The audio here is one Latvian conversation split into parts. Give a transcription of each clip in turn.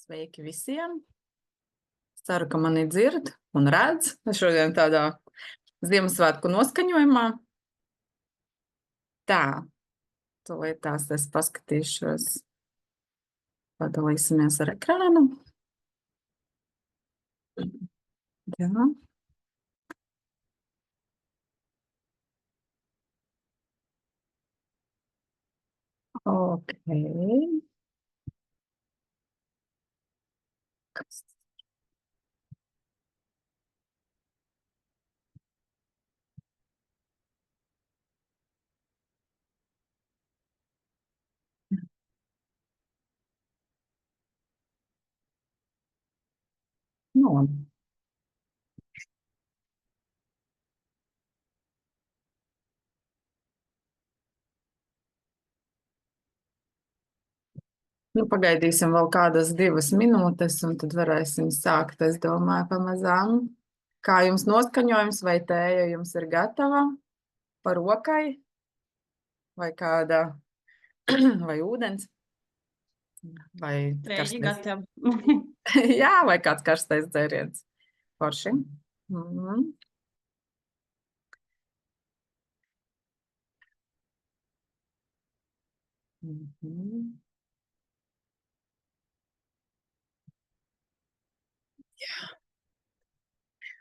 Sveiki visiem! Ceru, ka mani dzird un redz. Šodien tādā Ziemassvētku noskaņojumā. Tā, tūlīt tās es paskatīšos, padalīsimies ar ekrānu. Jā. Ok. Nu, pagaidīsim vēl kādas 2 minūtes, un tad varēsim sākt, es domāju, pamazām. Kā jums noskaņojums, vai tēja jums ir gatava par rokai, vai kāda, vai ūdens, vai Tēja gatava. Jā, vai kāds karstais dzēriens. Forši.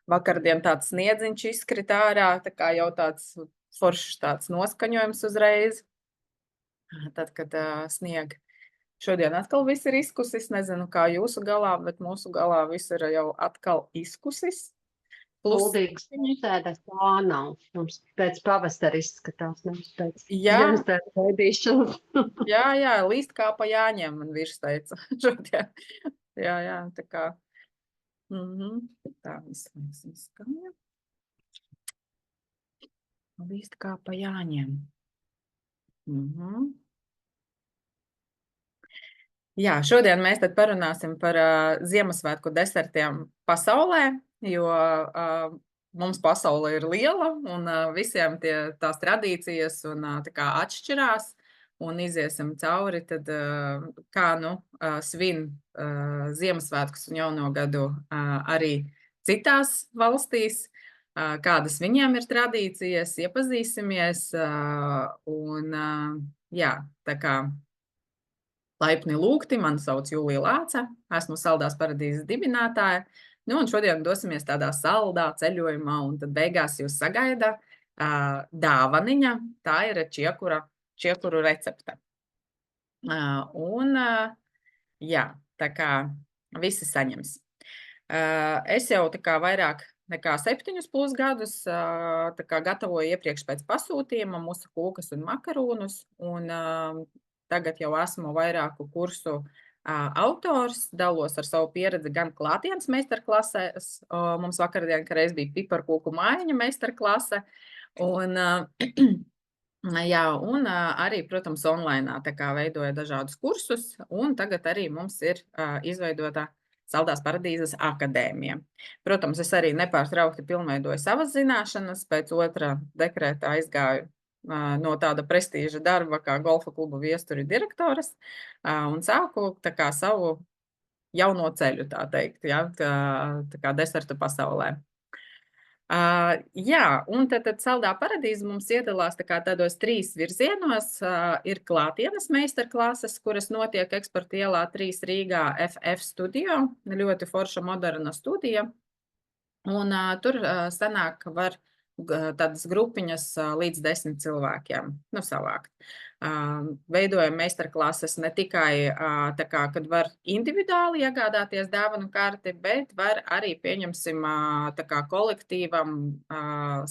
Vakardien tāds sniedziņš izkrita ārā, tā kā jau tāds foršs tāds noskaņojums uzreiz. Tad, kad snieg. Šodien atkal viss ir izkusis, nezinu, kā jūsu galā, bet mūsu galā viss ir jau atkal izkusis. Kuldīgas pusēdas tā nav. Mums pēc pavasara izskatās, nevis pēc Jā. Ziemassvētku gaidīšanas. Jā, līst kā pa Jāņiem, man vīrs teica šodien. Jā, tā kā. Tā, viss skaņa. Līst kā pa Jāņiem. Jā, šodien mēs tad parunāsim par Ziemassvētku desertiem pasaulē, jo mums pasaule ir liela un visiem tās tradīcijas un tā kā atšķirās un iziesim cauri, tad kā svin Ziemassvētkus un Jauno gadu arī citās valstīs, kādas viņiem ir tradīcijas, iepazīsimies un jā, tā kā laipni lūgti, mani sauc Jūlija Lāce, esmu Saldās paradīzes dibinātāja, un šodien dosimies tādā saldā ceļojumā, un tad beigās jūs sagaida dāvaniņa, tā ir čiekuru recepte. Un jā, tā kā visi saņems. Es jau tā kā vairāk nekā 7+ gadus tā kā gatavoju iepriekš pēc pasūtījuma mūsu kūkas un makarūnus, un tagad jau esmu vairāku kursu autors, dalos ar savu pieredzi gan klātienes meistarklasēs. Mums vakardien, ka reiz bija piparkūku mājiņa meistarklase, un, jā, un arī, protams, online tā kā veidoja dažādus kursus, un tagad arī mums ir izveidota Saldās paradīzes akadēmija. Protams, es arī nepārtraukti pilnveidoju savas zināšanas, pēc 2. dekrēta aizgāju no tāda prestīža darba kā golfa klubu viesturi direktoras un sāku tā kā savu jauno ceļu, tā teikt, ja, tā kā desertu pasaulē. Jā, un tad Saldā paradīze mums iedalās tā kā tādos 3 virzienos. Ir klātienes meistarklases, kuras notiek Eksporta ielā 3 Rīgā FF studio, ļoti forša moderna studija, un tur sanāk var tādas grupiņas līdz 10 cilvēkiem, savākt. Veidojam meistarklases ne tikai tā kā, kad var individuāli iegādāties dāvanu karti, bet var arī, pieņemsim, tā kā kolektīvam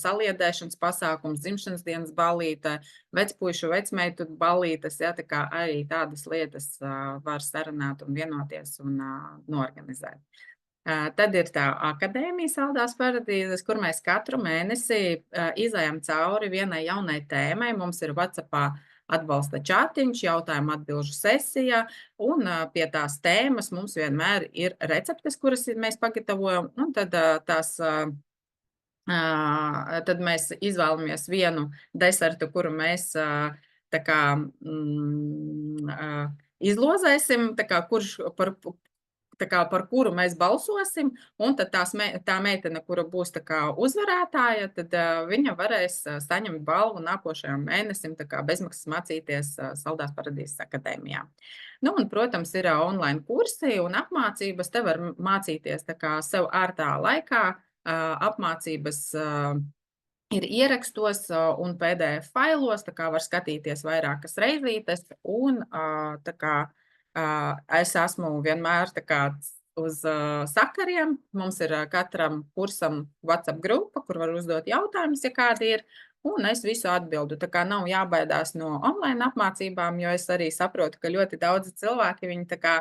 saliedēšanas pasākums, dzimšanas dienas ballīte, vecpuišu, vecmeitu ballītes, ja, tā kā arī tādas lietas var sarunāt un vienoties un norganizēt. Tad ir tā akadēmija Saldās paradīzes, kur mēs katru mēnesi izējam cauri vienai jaunai tēmai. Mums ir WhatsAppā atbalsta čatiņš, jautājumu atbilžu sesija, un pie tās tēmas mums vienmēr ir receptes, kuras mēs pagatavojam, un tad tad mēs izvēlamies vienu desertu, kuru mēs tā kā izlozēsim, tā kā tā kā par kuru mēs balsosim, un tad tā meitene, kura būs tā kā uzvarētāja, tad viņa varēs saņemt balvu nākošajam mēnesim, tā kā bezmaksas mācīties Saldās Paradīzes akadēmijā. Nu, un, protams, ir online kursi un apmācības. Te var mācīties tā kā sev ērtā laikā. Apmācības ir ierakstos un PDF failos, tā kā var skatīties vairākas reizītes, un tā kā es esmu vienmēr tā kā uz sakariem. Mums ir katram kursam WhatsApp grupa, kur var uzdot jautājumus, ja kādi ir, un es visu atbildu. Tā kā nav jābaidās no online apmācībām, jo es arī saprotu, ka ļoti daudzi cilvēki, viņi tā kā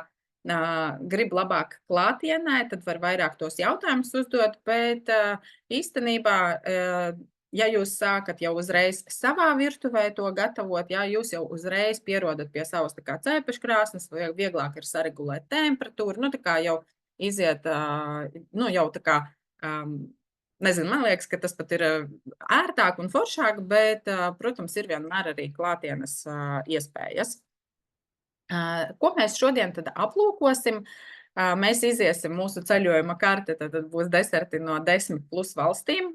grib labāk klātienē, tad var vairāk tos jautājumus uzdot, bet īstenībā, ja jūs sākat jau uzreiz savā virtuvē to gatavot, ja jūs jau uzreiz pierodat pie savas tā kā cēpeškrāsnes, vieglāk ir saregulēt temperatūru, nu tā kā jau iziet, nu jau tā kā, nezinu, man liekas, ka tas pat ir ērtāk un foršāk, bet, protams, ir vienmēr arī klātienes iespējas. Ko mēs šodien tad aplūkosim? Mēs iziesim mūsu ceļojuma karte, tad būs deserti no 10+ valstīm,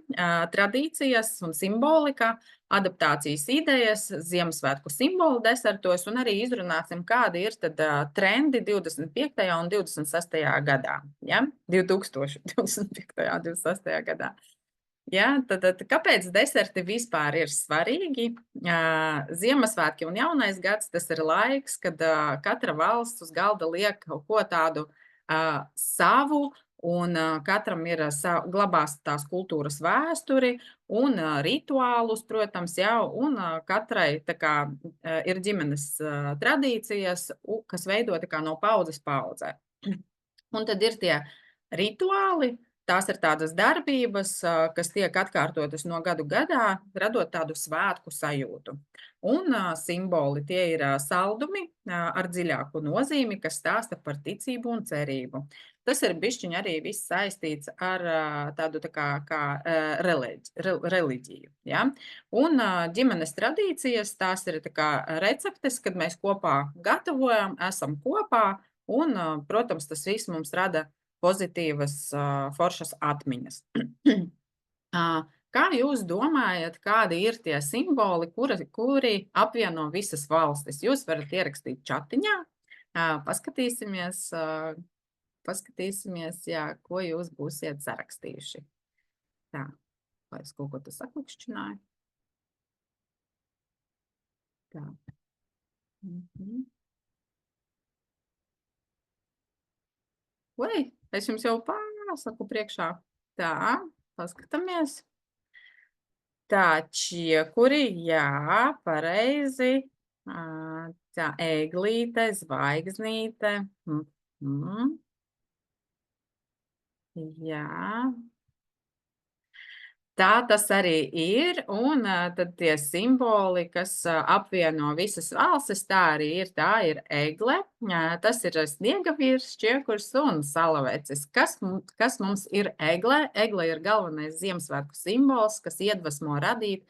tradīcijas un simbolika, adaptācijas idejas, Ziemassvētku simbolu desertos, un arī izrunāsim, kādi ir tad trendi 25. un 26. gadā. Ja? 2025. un 26. gadā. Ja, tad kāpēc deserti vispār ir svarīgi? Ziemassvētki un jaunais gads, tas ir laiks, kad katra valsts uz galda liek kaut ko tādu savu, un katram ir glabās tās kultūras vēsturi un rituālus, protams, jau, un katrai tā kā ir ģimenes tradīcijas, kas veido tā kā no paudzes paudzē. Un tad ir tie rituāli. Tās ir tādas darbības, kas tiek atkārtotas no gadu gadā, radot tādu svētku sajūtu. Un simboli tie ir saldumi ar dziļāku nozīmi, kas stāsta par ticību un cerību. Tas ir bišķiņ arī viss saistīts ar tādu tā kā reliģiju. Ja? Un ģimenes tradīcijas, tās ir tā kā receptes, kad mēs kopā gatavojam, esam kopā, un, protams, tas viss mums rada pozitīvas, foršas atmiņas. Kā jūs domājat, kādi ir tie simboli, kuri apvieno visas valstis? Jūs varat ierakstīt čatiņā, paskatīsimies, jā, ko jūs būsiet sarakstījuši. Tā, vai es kaut ko tu saklikšķināju? Tā. Vai, es jums jau pasaku priekšā. Tā, paskatāmies. Tā, čiekuri, jā, pareizi. Tā, eglīte, zvaigznīte. Jā. Tā tas arī ir, un tad tie simboli, kas apvieno visas valstis, tā arī ir. Tā ir egle, tas ir sniegavīrs, čiekurs un salavecis. Kas mums ir egle? Egle ir galvenais Ziemassvētku simbols, kas iedvesmo radīt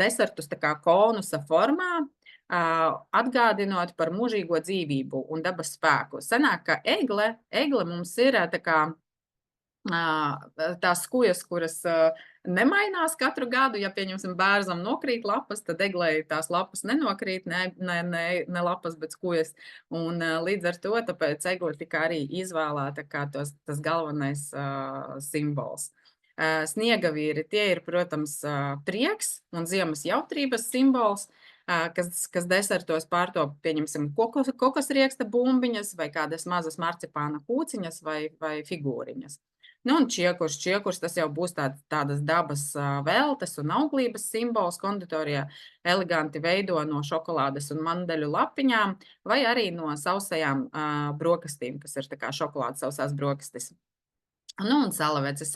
desertus tā kā konusa formā, atgādinot par mūžīgo dzīvību un dabas spēku. Sanāk, ka egle mums ir tā kā tās skujas, kuras nemainās katru gadu. Ja, pieņemsim, bērzam nokrīt lapas, tad eglei tās lapas nenokrīt, ne lapas, bet skujas. Un līdz ar to, tāpēc egle tika arī izvēlēta kā tas galvenais simbols. Sniegavīri, tie ir, protams, prieks un ziemas jautrības simbols, kas desertos pārtop, pieņemsim, kokosrieksta bumbiņas vai kādas mazas marcipāna kūciņas vai figūriņas. Nu, un čiekurs, tas jau būs tādas dabas veltes un auglības simbols. Konditorijā eleganti veido no šokolādes un mandeļu lapiņām, vai arī no sausajām brokastīm, kas ir tā kā šokolādes sausās brokastis. Nu, un salavecis,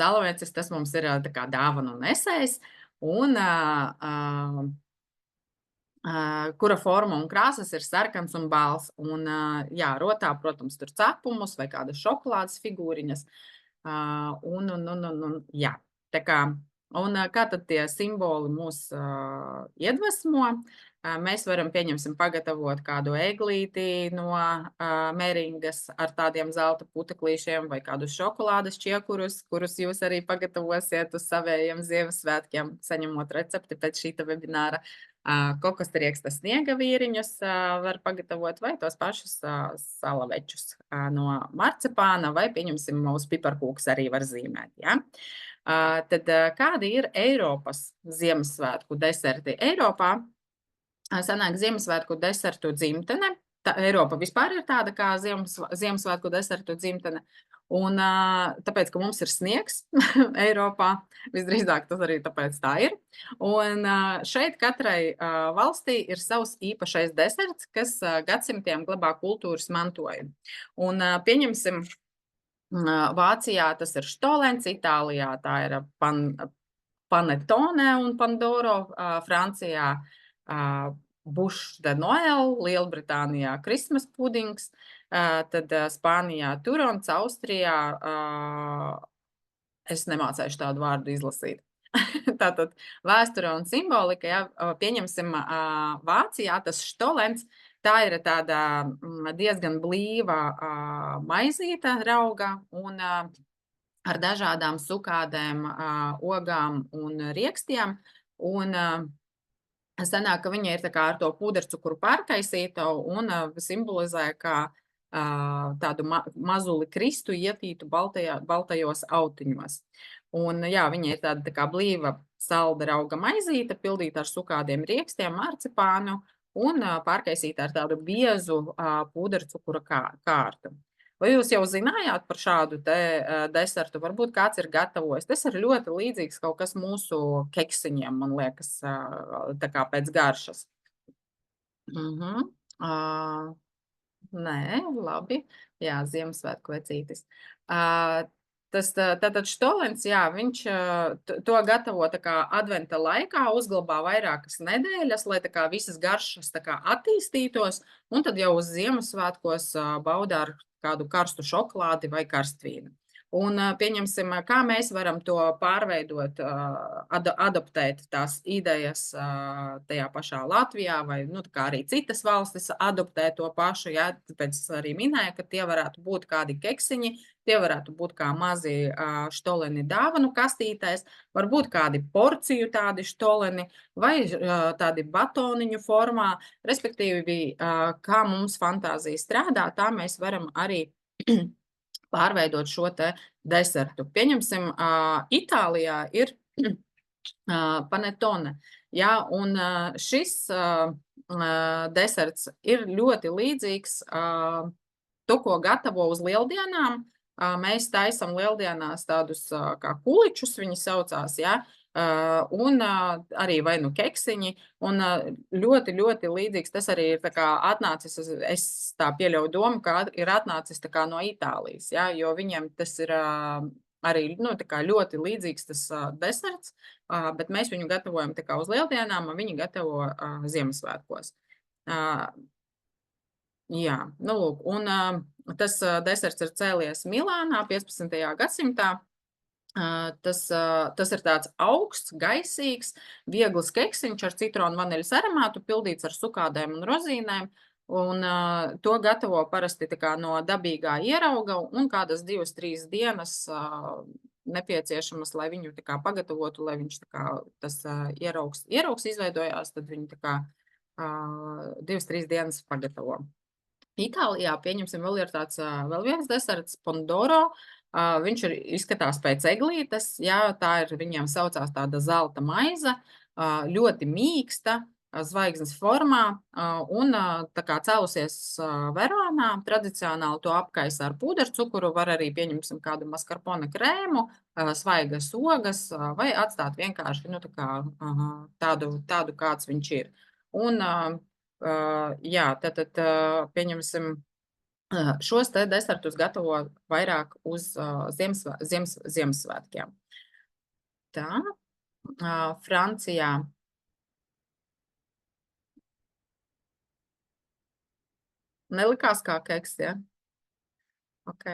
tas mums ir tā kā dāvanu nesējs, un kura forma un krāsas ir sarkans un bāls. Un, jā, rotā, protams, tur cepumus vai kādas šokolādes figūriņas. Jā, tā kā Un kā tad tie simboli mūs iedvesmo? Mēs varam, pieņemsim, pagatavot kādu eglīti no meringas ar tādiem zelta puteklīšiem vai kādus šokolādes čiekurus, kurus jūs arī pagatavosiet uz savējiem Ziemassvētkiem, saņemot recepti pēc šīta webināra. Kokosrieksta sniega vīriņus var pagatavot vai tos pašus salavečus no marcipāna vai, pieņemsim, mūsu piparkūks arī var zīmēt, ja? Tad kādi ir Eiropas Ziemassvētku deserti? Eiropā sanāk Ziemassvētku desertu dzimtene. Eiropa vispār ir tāda kā Ziemassvētku desertu dzimtene. Un tāpēc, ka mums ir sniegs Eiropā, visdrīzāk tas arī tāpēc tā ir. Un šeit katrai valstī ir savs īpašais deserts, kas gadsimtiem glabā kultūras mantojumu. Un pieņemsim, Vācijā tas ir štolens, Itālijā tā ir panetone un pandoro, Francijā bush de Noel, Lielbritānijā Christmas pudings, tad Spānijā turons, Austrijā, es nemācēšu tādu vārdu izlasīt. Tātad vēsture un simbolika, ja, pieņemsim Vācijā, tas štolens, tā ir tāda diezgan blīva maizīta rauga un ar dažādām sukādēm, ogām un riekstiem. Un sanāk, ka viņa ir tā kā ar to pudercukuru pārkaisīta un simbolizē kā tādu mazuli Kristu ietītu baltajos autiņos. Un jā, viņa ir tāda tā kā blīva salda rauga maizīte, pildīta ar sukādiem riekstiem, marcipānu un pārkaisīta ar tādu biezu pudercukura kārtu. Vai jūs jau zinājāt par šādu te desertu? Varbūt kāds ir gatavojis. Tas ir ļoti līdzīgs kaut kas mūsu keksiņiem, man liekas, tā kā pēc garšas. Nē, labi. Jā, Ziemassvētku vecītis. Tātad štolens, jā, viņš to gatavo tā kā adventa laikā, uzglabā vairākas nedēļas, lai tā kā visas garšas tā kā attīstītos, un tad jau uz Ziemassvētkos bauda ar kādu karstu šokolādi vai karstvīnu. Un pieņemsim, kā mēs varam to pārveidot, adaptēt tās idejas tajā pašā Latvijā vai, nu, tā kā arī citas valstis adaptē to pašu, jā, tāpēc es arī minēju, ka tie varētu būt kādi keksiņi, tie varētu būt kā mazi štoleni dāvanu kastītēs, varbūt kādi porciju tādi štoleni vai tādi batoniņu formā, respektīvi, kā mums fantāzija strādā, tā mēs varam arī pārveidot šo te desertu. Pieņemsim, Itālijā ir panetone, jā, un šis deserts ir ļoti līdzīgs to, ko gatavo uz lieldienām. Mēs taisam lieldienās tādus kā kuličus, viņi saucās, jā, un arī vai nu keksiņi, un ļoti, ļoti līdzīgs tas arī ir tā kā atnācis, es tā pieļauju domu, ka ir atnācis tā kā no Itālijas, jā, jo viņiem tas ir arī, nu, tā kā ļoti līdzīgs tas deserts, bet mēs viņu gatavojam tā kā uz lieldienām, un viņi gatavo Ziemassvētkos. Jā, nu lūk, un tas deserts ir cēlies Milānā 15. gadsimtā. Tas ir tāds augsts, gaisīgs, viegls keksiņš ar citronu vaniļas aromātu, pildīts ar sukādēm un rozīnēm, un to gatavo parasti tā kā no dabīgā ierauga, un kādas 2-3 dienas nepieciešamas, lai viņu tā kā pagatavotu, lai viņš tā kā tas ieraugs izveidojās, tad viņu tā kā 2-3 dienas pagatavo. Itālijā, pieņemsim, vēl ir tāds vēl viens deserts, pandoro. Viņš izskatās pēc eglītes, jā, tā ir, viņiem saucās tāda zelta maize, ļoti mīksta, zvaigznes formā, un tā kā cēlusies Verānā, tradicionāli to apkaisa ar pudercukuru, var arī pieņemsim kādu mascarpone krēmu, svaigas ogas, vai atstāt vienkārši, nu, tā kā tādu kāds viņš ir. Un, jā, tad pieņemsim, šos te desertus gatavo vairāk uz Ziemassvētkiem. Tā, Francijā. Nelikās kā keks, ja? Ok.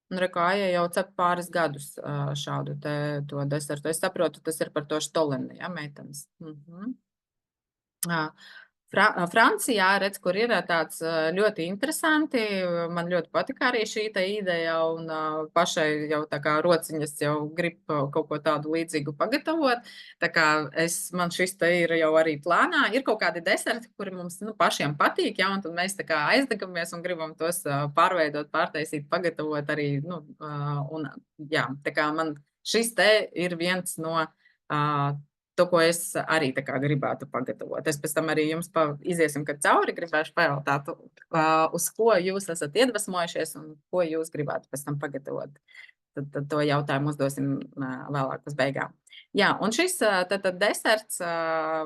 Un Rekāja jau cep pāris gadus šādu to desertu. Es saprotu, tas ir par to štoleni, ja, meitenes. Francijā, redz, kur ir tāds ļoti interesanti. Man ļoti patika arī šī ideja, un pašai jau tā kā rociņas jau grib kaut ko tādu līdzīgu pagatavot. Tā kā man šis te ir jau arī plānā. Ir kaut kādi deserti, kuri mums pašiem patīk, ja, un tad mēs tā kā aizdegamies un gribam tos pārveidot, pārtaisīt, pagatavot arī. Un jā, tā kā man šis te ir viens no to, ko es arī tā kā gribētu pagatavot. Es pēc tam arī jums iziesim, kad cauri gribēšu pajautāt, uz ko jūs esat iedvesmojušies un ko jūs gribētu pēc tam pagatavot. Tad to jautājumu uzdosim vēlāk uz beigām. Jā, un šis deserts,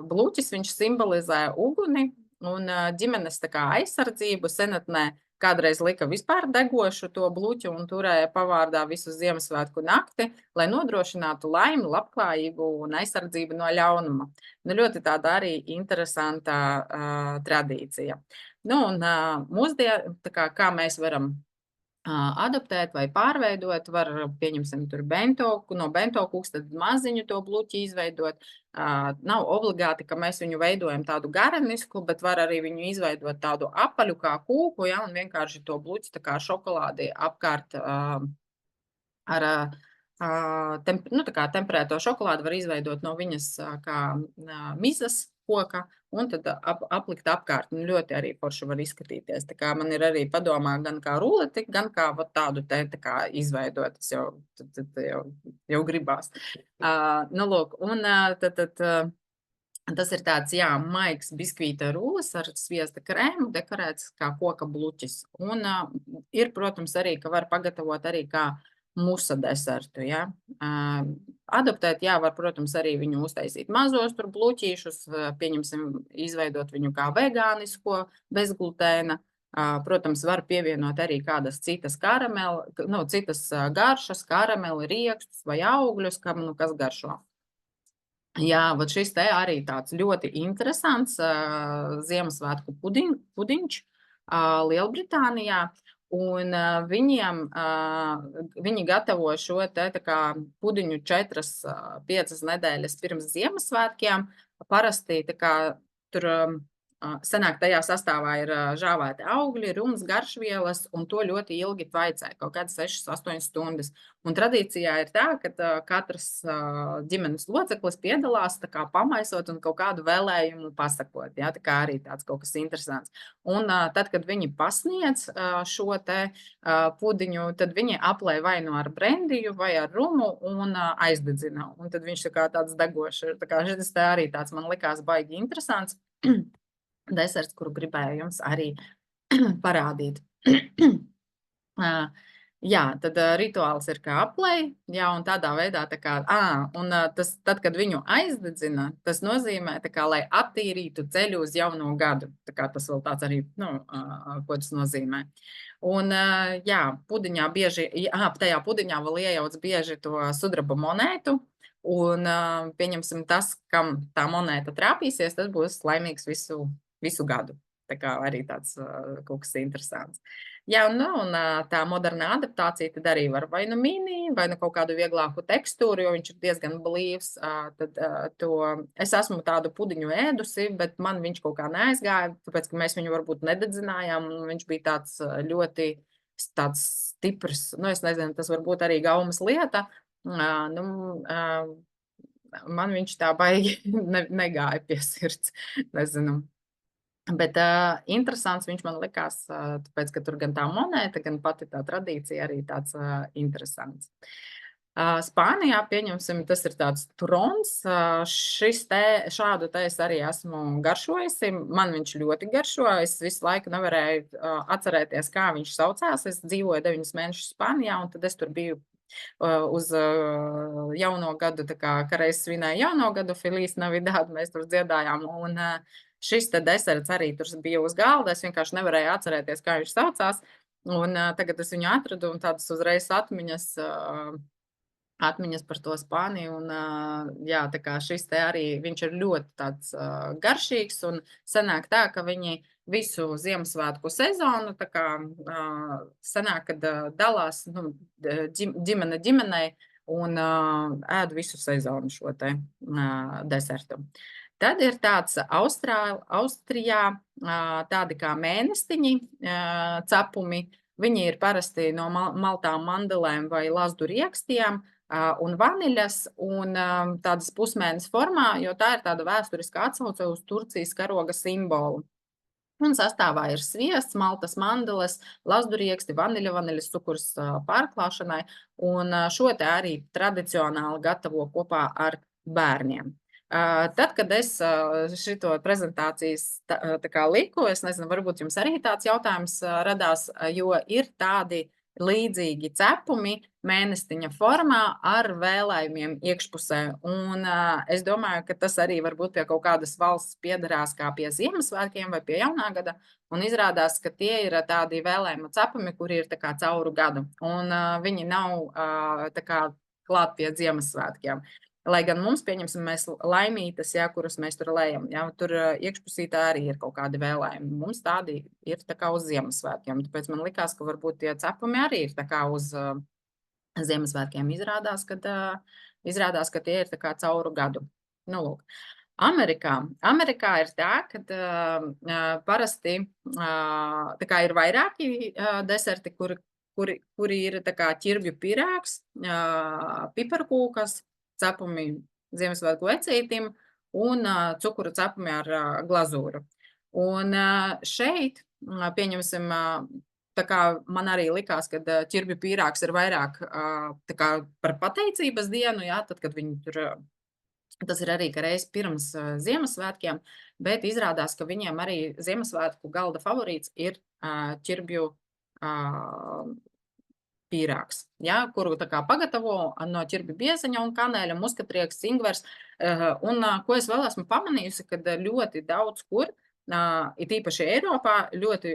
bluķis, viņš simbolizē uguni un ģimenes tā kā aizsardzību. Senatnē kādreiz lika vispār degošu to bluķu un turēja pavārdā visu Ziemassvētku nakti, lai nodrošinātu laimi, labklājību un aizsardzību no ļaunuma. Ļoti tāda arī interesanta tradīcija. Un mūsdien, kā mēs varam adaptēt vai pārveidot, var, pieņemsim, tur no bento kūks, tad maziņu to bluķi izveidot. Nav obligāti, ka mēs viņu veidojam tādu garenisku, bet var arī viņu izveidot tādu apaļu kā kūku, ja, un vienkārši to bluķi tā kā šokolādi apkārt ar tā kā temperēto šokolādi var izveidot no viņas kā mizas koka, un tad aplikt apkārt. Ļoti arī forši var izskatīties. Tā kā man ir arī padomā gan kā ruleti, gan kā tādu tā kā izveidot. Tas jau gribās. Lūk, un tas ir tāds, jā, maigs biskvīta rullis ar sviesta krēmu, dekorēts kā koka bluķis. Un ir, protams, arī, ka var pagatavot arī kā musa desertu, ja. Adaptēt, jā, var, protams, arī viņu uztaisīt mazos tur bluķīšus, pieņemsim, izveidot viņu kā vegānisko, bez glutēna. Protams, var pievienot arī kādas citas citas garšas, karameli, riekstus vai augļus, kas garšo. Jā, šis te arī tāds ļoti interesants Ziemassvētku pudiņš Lielbritānijā. Un viņi gatavo šo te tā kā pudiņu 4-5 nedēļas pirms Ziemassvētkiem. Parasti tā kā tur senāk tajā sastāvā ir žāvēti augļi, runas, garšvielas, un to ļoti ilgi tvaicē, kaut kādas 6-8 stundas. Un tradīcijā ir tā, ka katrs ģimenes loceklis piedalās tā kā pamaisot un kaut kādu vēlējumu pasakot. Jā, tā kā arī tāds kaut kas interesants. Un tad, kad viņi pasniedz šo te pudiņu, tad viņi aplē vai nu ar brendiju vai ar rumu un aizdedzina. Un tad viņš tā kā tāds degošs ir. Tā kā šis te arī tāds man likās baigi interesants deserts, kuru gribēju jums arī parādīt. Jā, tad rituāls ir kā aplej, jā, un tādā veidā tā kā, tad, kad viņu aizdedzina, tas nozīmē tā kā, lai attīrītu ceļu uz jauno gadu. Tā kā tas vēl tāds arī, ko tas nozīmē. Un, jā, pudiņā bieži, tajā pudiņā vēl iejauc bieži to sudraba monētu, un, pieņemsim, tas, kam tā monēta trāpīsies, tas būs laimīgs visu gadu. Tā kā arī tāds kaut kas interesants. Jā, un tā modernā adaptācija tad arī var vai nu mini, vai nu kaut kādu vieglāku tekstūru, jo viņš ir diezgan blīvs. Tad es esmu tādu pudiņu ēdusi, bet man viņš kaut kā neaizgāja, tāpēc, ka mēs viņu varbūt nededzinājām, un viņš bija tāds ļoti tāds stiprs. Es nezinu, tas varbūt arī gaumas lieta. Man viņš tā baigi negāja pie sirds, nezinu. Bet interesants viņš man likās, tāpēc, ka tur gan tā monēta, gan pati tā tradīcija arī tāds interesants. Spānijā, pieņemsim, tas ir tāds turons. Šādu te es arī esmu garšojusi. Man viņš ļoti garšo. Es visu laiku nevarēju atcerēties, kā viņš saucās. Es dzīvoju 9 mēnešus Spānijā, un tad es tur biju uz jauno gadu, tā kā reiz svinēja jauno gadu, Feliz Navidad, mēs tur dziedājām, un šis te deserts arī tur bija uz galda, es vienkārši nevarēju atcerēties, kā viņš saucās, un tagad es viņu atradu, un tādas uzreiz atmiņas atmiņas par to Spāniju. Un, jā, tā kā šis te arī, viņš ir ļoti tāds garšīgs un sanāk tā, ka viņi visu Ziemassvētku sezonu, tā kā sanāk, kad dalās, nu, ģimene ģimenei un ēd visu sezonu šo te desertu. Tad ir tāds Austrijā tādi kā mēnestiņi cepumi. Viņi ir parasti no maltām, mandelēm vai lazdu riekstiem un vaniļas un tādas pusmēnes formā, jo tā ir tāda vēsturiska atsauce uz Turcijas karoga simbolu. Un sastāvā ir sviests, maltas, mandeles, lazdu rieksti, vaniļas cukurs pārklāšanai, un šo te arī tradicionāli gatavo kopā ar bērniem. Tad, kad es šito prezentācijas tā kā liku, es nezinu, varbūt jums arī tāds jautājums radās, jo ir tādi līdzīgi cepumi mēnestiņa formā ar vēlējumiem iekšpusē. Un es domāju, ka tas arī varbūt pie kaut kādas valsts piederās kā pie Ziemassvētkiem vai pie jaunā gada. Un izrādās, ka tie ir tādi vēlējuma cepumi, kuri ir tā kā cauru gadu. Un viņi nav tā kā klāt pie Ziemassvētkiem. Lai gan mums, pieņemsim, mēs laimītas, jā, kuras mēs tur lejam, jā, tur iekšpusītā arī ir kaut kādi vēlējumi. Mums tādi ir tā kā uz Ziemassvētkiem. Tāpēc man likās, ka varbūt tie cepumi arī ir tā kā uz Ziemassvētkiem. Izrādās, ka tie ir tā kā cauru gadu. Nu, lūk. Amerikā ir tā, ka parasti tā kā ir vairāki deserti, kuri ir tā kā ķirbju pirāgs, piparkūkas, cepumi Ziemassvētku vecītim un cukuru cepumi ar glazūru. Un šeit, pieņemsim, tā kā man arī likās, ka ķirbju pīrāgs ir vairāk tā kā par pateicības dienu, jā, tad, kad viņi tur, tas ir arī, ka reiz pirms Ziemassvētkiem, bet izrādās, ka viņiem arī Ziemassvētku galda favorīts ir ķirbju pīrāgs, ja, kuru tā kā pagatavo no ķirbju biezeņa un kanēļa, muskatrieks, ingvers. Un ko es vēl esmu pamanījusi, kad ļoti daudz kur, it īpaši Eiropā, ļoti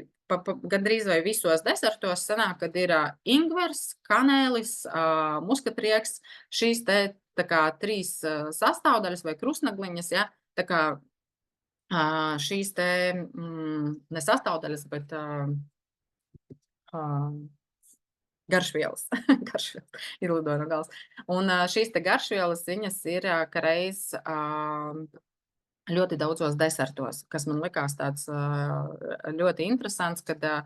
gandrīz vai visos desertos sanāk, kad ir ingvers, kanēlis, muskatrieks, šīs te tā kā 3 sastāvdaļas vai krustnagliņas, ja, tā kā šīs te ne sastāvdaļas, bet garšvielas. Garšvielas izlidoja no galvas. Un šīs te garšvielas, viņas ir ka reiz ļoti daudzos desertos, kas man likās tāds ļoti interesants, kad tā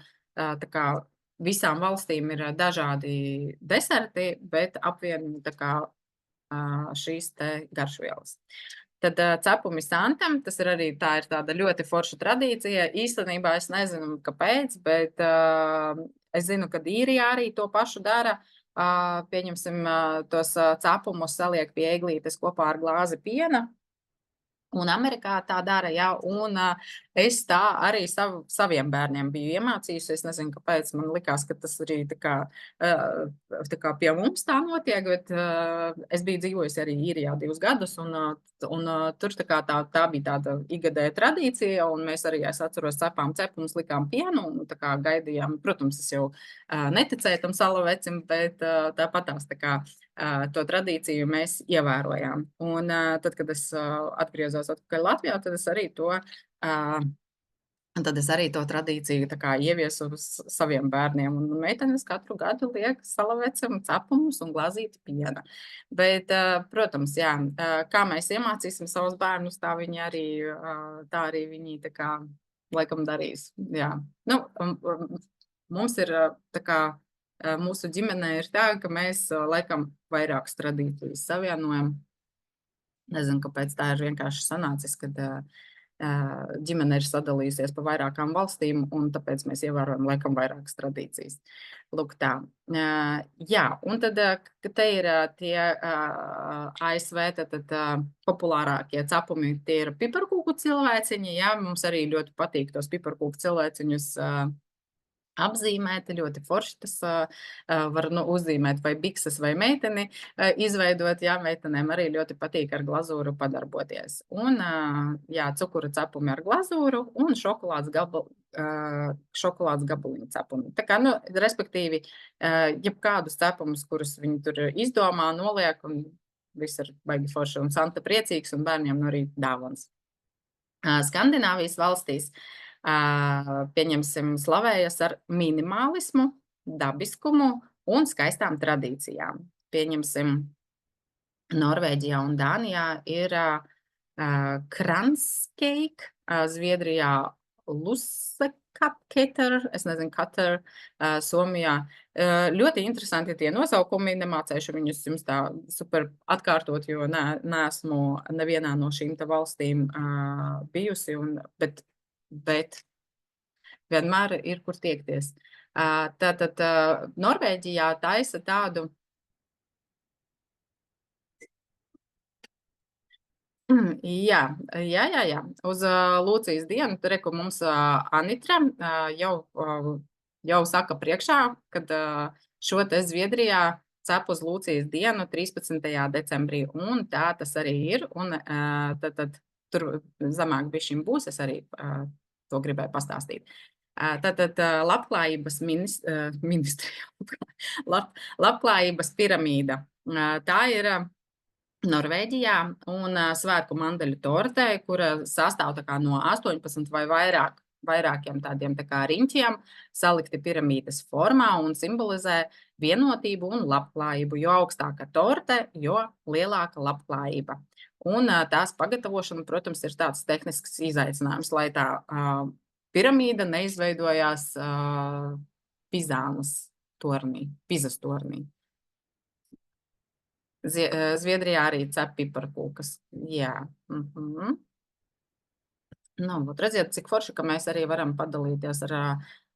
kā visām valstīm ir dažādi deserti, bet apvieno tā kā šīs te garšvielas. Tad cepumi santam, tas ir arī tā ir tāda ļoti forša tradīcija. Īstenībā es nezinu, kāpēc, bet es zinu, ka Īrijā arī to pašu dara. Pieņemsim, tos cepumus saliek pie eglītes kopā ar glāzi piena. Un Amerikā tā dara, jā, un es tā arī saviem bērniem biju iemācījusi. Es nezinu, kāpēc man likās, ka tas arī tā kā pie mums tā notiek, bet es biju dzīvojusi arī Īrijā 2 gadus, un tur tā kā tā bija tāda ikgadēja tradīcija, un mēs arī, es atceros, cepām cepumus, likām pienu, un tā kā gaidījām, protams, es jau neticēju tam salavecim, bet tāpatās tā kā to tradīciju mēs ievērojām. Un tad, kad es atgriezos atpakaļ Latvijā, tad es arī to tradīciju tā kā ieviesu uz saviem bērniem. Un meitenes katru gadu liek salavecam cepumus un glāzīti piena. Bet, protams, jā, kā mēs iemācīsim savus bērnus, tā arī viņi tā kā laikam darīs. Jā. Nu, mums ir tā kā mūsu ģimenē ir tā, ka mēs laikam vairākas tradīcijas savienojam. Nezinu, kāpēc tā ir vienkārši sanācis, kad ģimene ir sadalījusies pa vairākām valstīm, un tāpēc mēs ievērojam laikam vairākas tradīcijas. Lūk tā. Jā, un tad, te ir tie ASV tad populārākie cepumi, tie ir piparkūku cilvēciņi, jā, mums arī ļoti patīk tos piparkūku cilvēciņus apzīmēti, ļoti forši tas var uzzīmēt vai bikses vai meiteni izveidot. Jā, meitenēm arī ļoti patīk ar glazūru padarboties. Un, jā, cukura cepumi ar glazūru un šokolādes gabaliņu cepumi. Tā kā, respektīvi, jebkādus cepumus, kurus viņi tur izdomā, noliek, un viss ir baigi forši, un Santa priecīgs, un bērniem arī dāvans. Skandināvijas valstīs pieņemsim slavējas ar minimālismu, dabiskumu un skaistām tradīcijām. Pieņemsim, Norvēģijā un Dānijā ir kranskeik, Zviedrijā lussekatter, es nezinu, katter, Somijā. Ļoti interesanti tie nosaukumi, nemācēšu viņus jums tā super atkārtot, jo neesmu nevienā no šīm te valstīm bijusi, bet vienmēr ir, kur tiekties. Tātad Norvēģijā taisa tādu Jā. Uz Lūcijas dienu, tur reku mums Anitra jau saka priekšā, kad šo te Zviedrijā cep uz Lūcijas dienu 13. decembrī, un tā tas arī ir, un tad tur zemāk bišķiņ būs, es arī to gribēju pastāstīt. Tātad labklājības ministrija, labklājības piramīda, tā ir Norvēģijā, un svētku mandeļu torte, kura sastāv tā kā no 18 vai vairākiem tādiem tā kā riņķiem, salikti piramīdas formā un simbolizē vienotību un labklājību. Jo augstāka torte, jo lielāka labklājība. Un tās pagatavošana, protams, ir tāds tehnisks izaicinājums, lai tā piramīda neizveidojās Pizas tornī. Zviedrijā arī cep piparkūkas. Jā. Redziet, cik forši, ka mēs arī varam padalīties ar,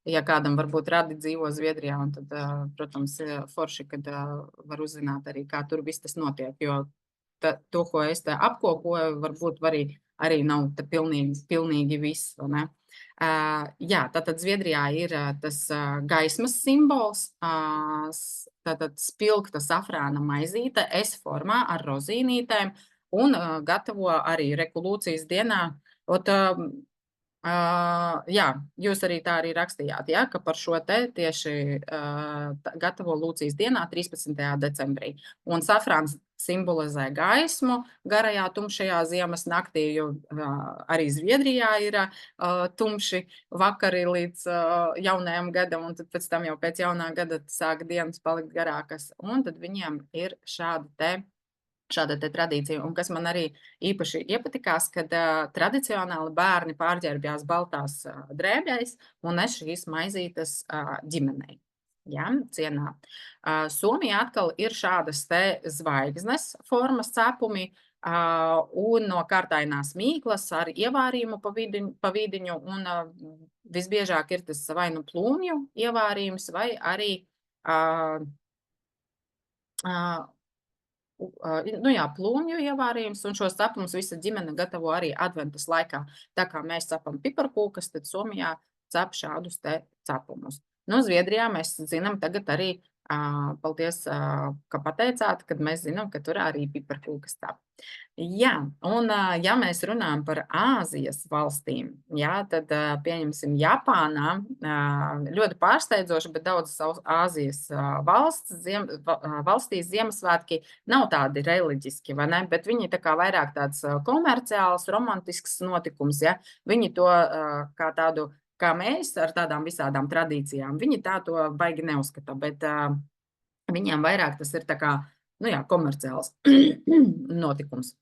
ja kādam varbūt radi dzīvo Zviedrijā, un tad, protams, forši, kad var uzzināt arī, kā tur viss tas notiek, jo to, ko es te apkopoju, varbūt arī nav pilnīgi viss, vai ne? Jā, tātad Zviedrijā ir tas gaismas simbols, tātad spilgta safrāna maizīte S formā ar rozīnītēm, un gatavo arī Lūcijas dienā. Jā, jūs arī tā arī rakstījāt, ja, ka par šo te tieši gatavo Lūcijas dienā 13. decembrī. Un safrāns simbolizē gaismu garajā tumšajā ziemas naktī, jo arī Zviedrijā ir tumši vakari līdz jaunajam gadam, un tad pēc tam jau pēc jaunā gada sāk dienas palikt garākas. Un tad viņiem ir šāda te tradīcija, un kas man arī īpaši iepatikās, kad tradicionāli bērni pārģērbjās baltās drēbēs un nes šīs maizītes ģimenei. Ja, cienā. Somijā atkal ir šādas te zvaigznes formas cepumi un no kārtainās mīklas ar ievārījumu pa vidiņu, un visbiežāk ir tas vai nu plūmju ievārījums, vai arī plūmju ievārījums, un šos cepumus visa ģimene gatavo arī adventas laikā. Tā kā mēs cepam piparkūkas, tad Somijā cep šādus te cepumus. Zviedrijā mēs zinām tagad arī, paldies, ka pateicāt, kad mēs zinām, ka tur arī piparkūkas cep. Jā, un ja mēs runājam par Āzijas valstīm, jā, tad pieņemsim Japānā, ļoti pārsteidzoši, bet daudzas Āzijas valstīs Ziemassvētki nav tādi reliģiski, vai ne, bet viņi tā kā vairāk tāds komerciāls, romantisks notikums, ja, viņi to kā tādu, kā mēs ar tādām visādām tradīcijām, viņi tā to baigi neuzskata, bet viņiem vairāk tas ir tā kā, komerciāls notikums.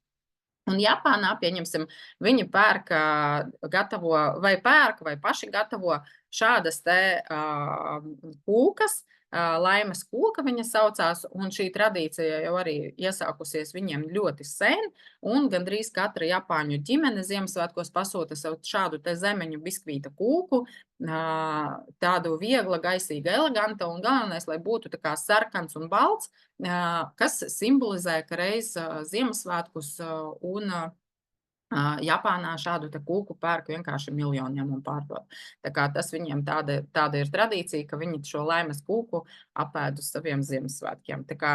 Un Japānā, pieņemsim, viņi gatavo vai paši gatavo šādas te kūkas, laimes kūka viņa saucās, un šī tradīcija jau arī iesākusies viņiem ļoti sen, un gandrīz katra Japāņu ģimene Ziemassvētkos pasūta sev šādu te zemeņu biskvīta kūku, tādu viegla, gaisīga, eleganta, un galvenais, lai būtu tā kā sarkans un balts, kas simbolizē, ka reiz Ziemassvētkus un Japānā šādu te kūku pērk vienkārši miljoniem un pārdod. Tā kā tas viņiem tāda ir tradīcija, ka viņi šo laimes kūku apēd uz saviem Ziemassvētkiem. Tā kā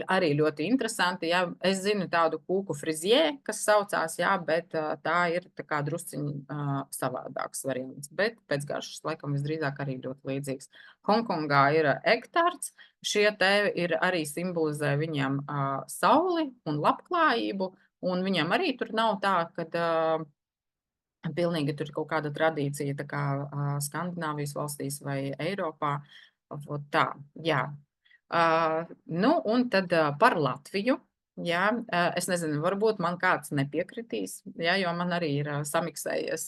arī ļoti interesanti, jā. Es zinu tādu kūku frizie, kas saucās, jā, bet tā ir tā kā drusciņi savādāks variants. Bet pēc garšas laikam visdrīzāk arī ļoti līdzīgs. Hongkongā ir egg-tarts. Šie te ir arī simbolizē viņiem sauli un labklājību. Un viņam arī tur nav tā, ka pilnīgi tur ir kaut kāda tradīcija, tā kā Skandināvijas valstīs vai Eiropā. Vot tā, jā. Nu, un tad par Latviju. Jā, es nezinu, varbūt man kāds nepiekritīs, jā, jo man arī ir samiksējies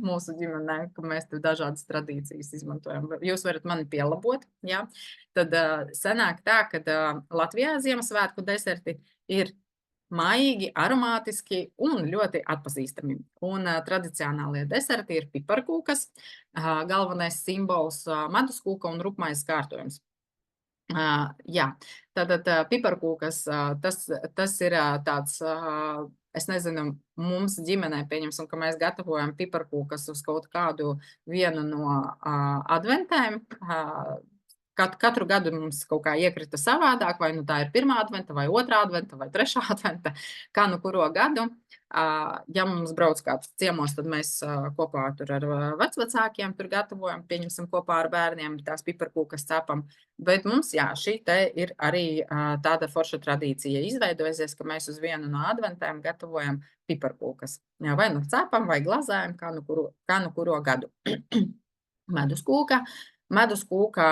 mūsu ģimenē, ka mēs tur dažādas tradīcijas izmantojam. Jūs varat mani pielabot, jā. Tad sanāk tā, ka Latvijā Ziemassvētku deserti ir maigi, aromātiski un ļoti atpazīstami. Un tradicionālie deserti ir piparkūkas, galvenais simbols meduskūka un rupmais kārtojums. Jā, tātad piparkūkas, tas ir tāds, es nezinu, mums ģimenē pieņemsim, ka mēs gatavojam piparkūkas uz kaut kādu vienu no adventēm. Katru gadu mums kaut kā iekrita savādāk, vai nu tā ir 1. adventa, vai 2. adventa, vai 3. adventa, kā nu kuro gadu. Ja mums brauc kāds ciemos, tad mēs kopā tur ar vecvecākiem tur gatavojam, pieņemsim kopā ar bērniem, tās piparkūkas cepam. Bet mums, jā, šī te ir arī tāda forša tradīcija izveidojusies, ka mēs uz vienu no adventēm gatavojam piparkūkas. Jā, vai nu cepam, vai glazējam, kā nu kuro gadu. Meduskūka. Meduskūka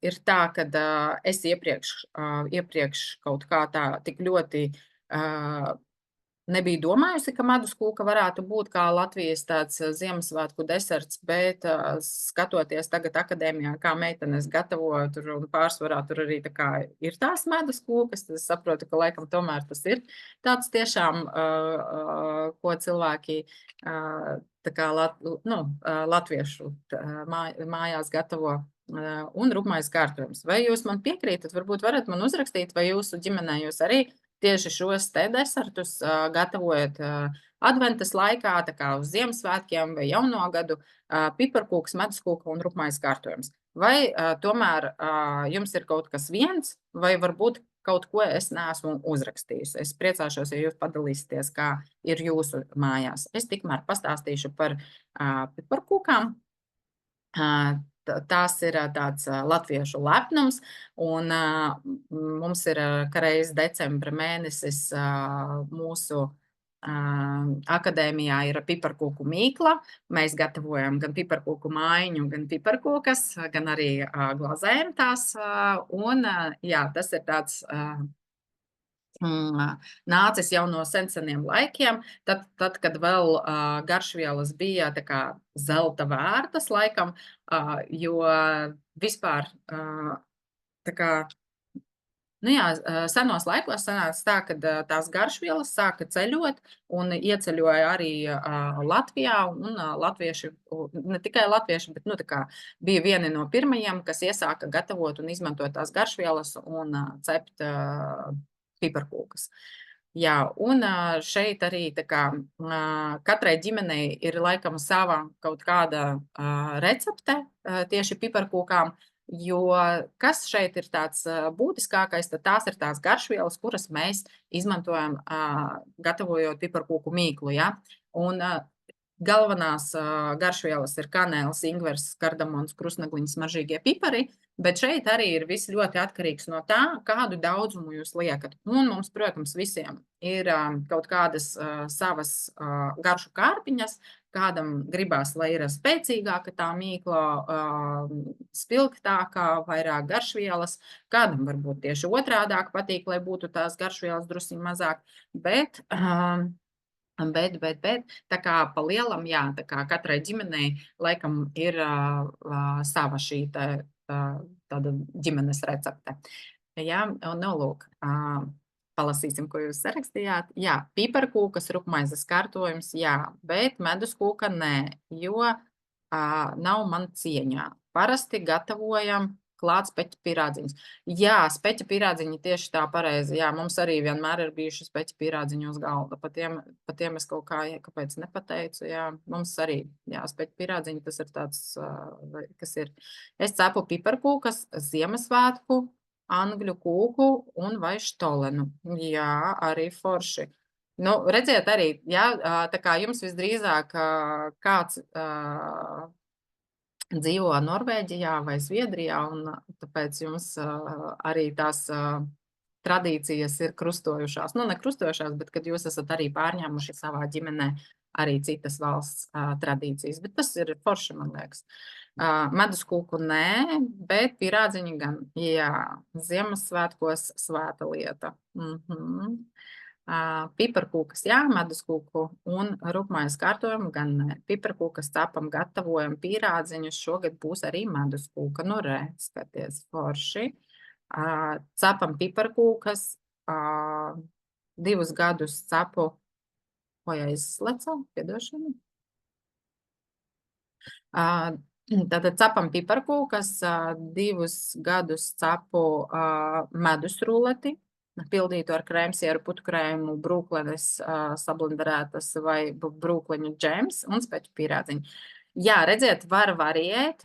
ir tā, ka es iepriekš kaut kā tā tik ļoti nebiju domājusi, ka meduskūka varētu būt kā Latvijas tāds Ziemassvētku deserts, bet skatoties tagad akadēmijā, kā meitenes gatavoju tur un pārsvarā tur arī tā kā ir tās meduskūkas, tad es saprotu, ka laikam tomēr tas ir tāds tiešām, ko cilvēki tā kā latviešu mājās gatavo un rupmais kārtojums. Vai jūs man piekrītat? Varbūt varat man uzrakstīt, vai jūsu ģimenē jūs arī tieši šos te desertus gatavojat adventas laikā, tā kā uz Ziemassvētkiem vai jauno gadu, piparkūks, meduskūka un rupmais kārtojums. Vai tomēr jums ir kaut kas viens, vai varbūt kaut ko es neesmu uzrakstījusi? Es priecāšos, ja jūs padalīsieties, kā ir jūsu mājās. Es tikmēr pastāstīšu par piparkūkām. Tās ir tāds latviešu lepnums, un mums ir reiz decembra mēnesis mūsu akadēmijā ir piparkūku mīkla. Mēs gatavojam gan piparkūku mājiņu, gan piparkūkas, gan arī glazējam tās, un jā, tas ir tāds nācis jau no seniem laikiem, tad kad vēl garšvielas bija tā kā zelta vērtas laikam, jo vispār tā kā, nu jā, senos laikos sanāca tā, ka tās garšvielas sāka ceļot un ieceļoja arī Latvijā, un latvieši, ne tikai latvieši, bet nu tā kā bija vieni no pirmajiem, kas iesāka gatavot un izmantot tās garšvielas un cept piparkūkas. Jā, un šeit arī tā kā katrai ģimenei ir laikam sava kaut kāda recepte tieši piparkūkām, jo kas šeit ir tāds būtiskākais, tad tās ir tās garšvielas, kuras mēs izmantojam gatavojot piparkūku mīklu, ja? Un galvenās garšvielas ir kanēls, ingvers, kardamons, krustnegliņas, smaržīgie pipari, bet šeit arī ir viss ļoti atkarīgs no tā, kādu daudzumu jūs liekat. Un mums, protams, visiem ir kaut kādas savas garšu kārpiņas, kādam gribās, lai ir spēcīgāka tā mīkla, spilgtākā, vairāk garšvielas, kādam varbūt tieši otrādāk patīk, lai būtu tās garšvielas drusciņ mazāk, bet tā kā pa lielam, jā, tā kā katrai ģimenei laikam ir sava šī tāda ģimenes recepte. Jā, un nu lūk, palasīsim, ko jūs sarakstījāt. Jā, piparkūkas, rupmaizes kārtojums, jā, bet meduskūka nē, jo nav man cieņā. Parasti gatavojam klāt speķa pirādziņus. Jā, speķa pirādziņi tieši tā pareizi. Jā, mums arī vienmēr ir bijuši speķa pirādziņi uz galda. Par tiem es kaut kā, kāpēc nepateicu. Jā, mums arī, jā, speķa pirādziņi, tas ir tāds, kas ir. Es cepu piparkūkas, Ziemassvētku, angļu kūku un vai štolenu. Jā, arī forši. Nu, redziet arī, jā, tā kā jums visdrīzāk kāds dzīvo Norvēģijā vai Zviedrijā, un tāpēc jums arī tās tradīcijas ir krustojušās. Nu, ne krustojušās, bet kad jūs esat arī pārņēmuši savā ģimenē arī citas valsts tradīcijas. Bet tas ir forši, man liekas. Meduskūku nē, bet pirādziņi gan. Jā, Ziemassvētkos svēta lieta. Piparkūkas, jā, meduskūku un rupmaiņas kārtojumu gan nē. Piparkūkas cepam, gatavojam pirādziņus, šogad būs arī meduskūka. Nu, re, skaties, forši. Cepam piparkūkas, 2 gadus cepu, ko aizsleca, piedošana. Tātad cepam piparkūkas, 2 gadus cepu medus ruleti, pildītu ar krēmsieru, putukrējumu, brūklenes sablenderētas vai brūkleņu džems un speķu pirādziņu. Jā, redziet, var variēt,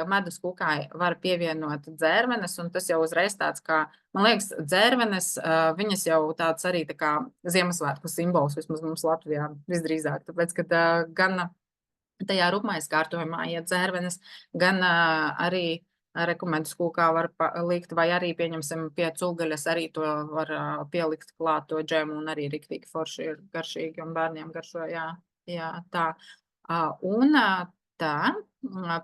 medus kūkai var pievienot dzērvenes, un tas jau uzreiz tāds kā, man liekas, dzērvenes, viņas jau tāds arī tā kā Ziemassvētku simbols, vismaz mums Latvijā visdrīzāk, tāpēc, kad gan tajā rupmaiņas kārtojumā iet dzērvenes, gan arī rekomendus kūkā var likt, vai arī pieņemsim pie cūgaļas, arī to var pielikt klāt to džemu, un arī riktīgi forši ir garšīgi, un bērniem garšo, jā, tā. Un tā,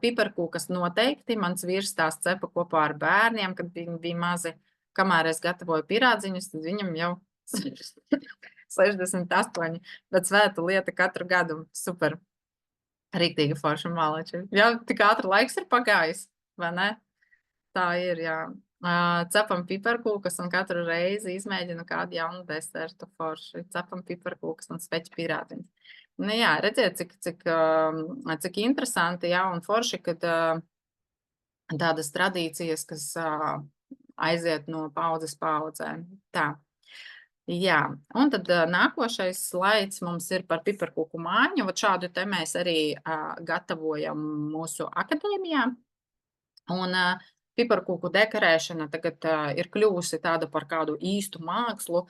piparkūkas noteikti, mans vīrs tās cepa kopā ar bērniem, kad viņi bija mazi, kamēr es gatavoju pirādziņus, tad viņam jau 68, bet svēta lieta katru gadu, super, riktīgi forši malači. Jā, tik ātri laiks ir pagājis, vai ne? Tā ir, jā. Cepam piparkūkas un katru reizi izmēģinu kādu jaunu desertu forši. Cepam piparkūkas un speķu pirādziņus. Nu jā, redziet, cik interesanti, jā, un forši, kad tādas tradīcijas, kas aiziet no paudzes paudzē. Tā. Jā, un tad nākošais slaids mums ir par piparkūku māņu. Šādu te mēs arī gatavojam mūsu akadēmijā. Un piparkūku dekorēšana tagad ir kļuvusi tāda par kādu īstu mākslu.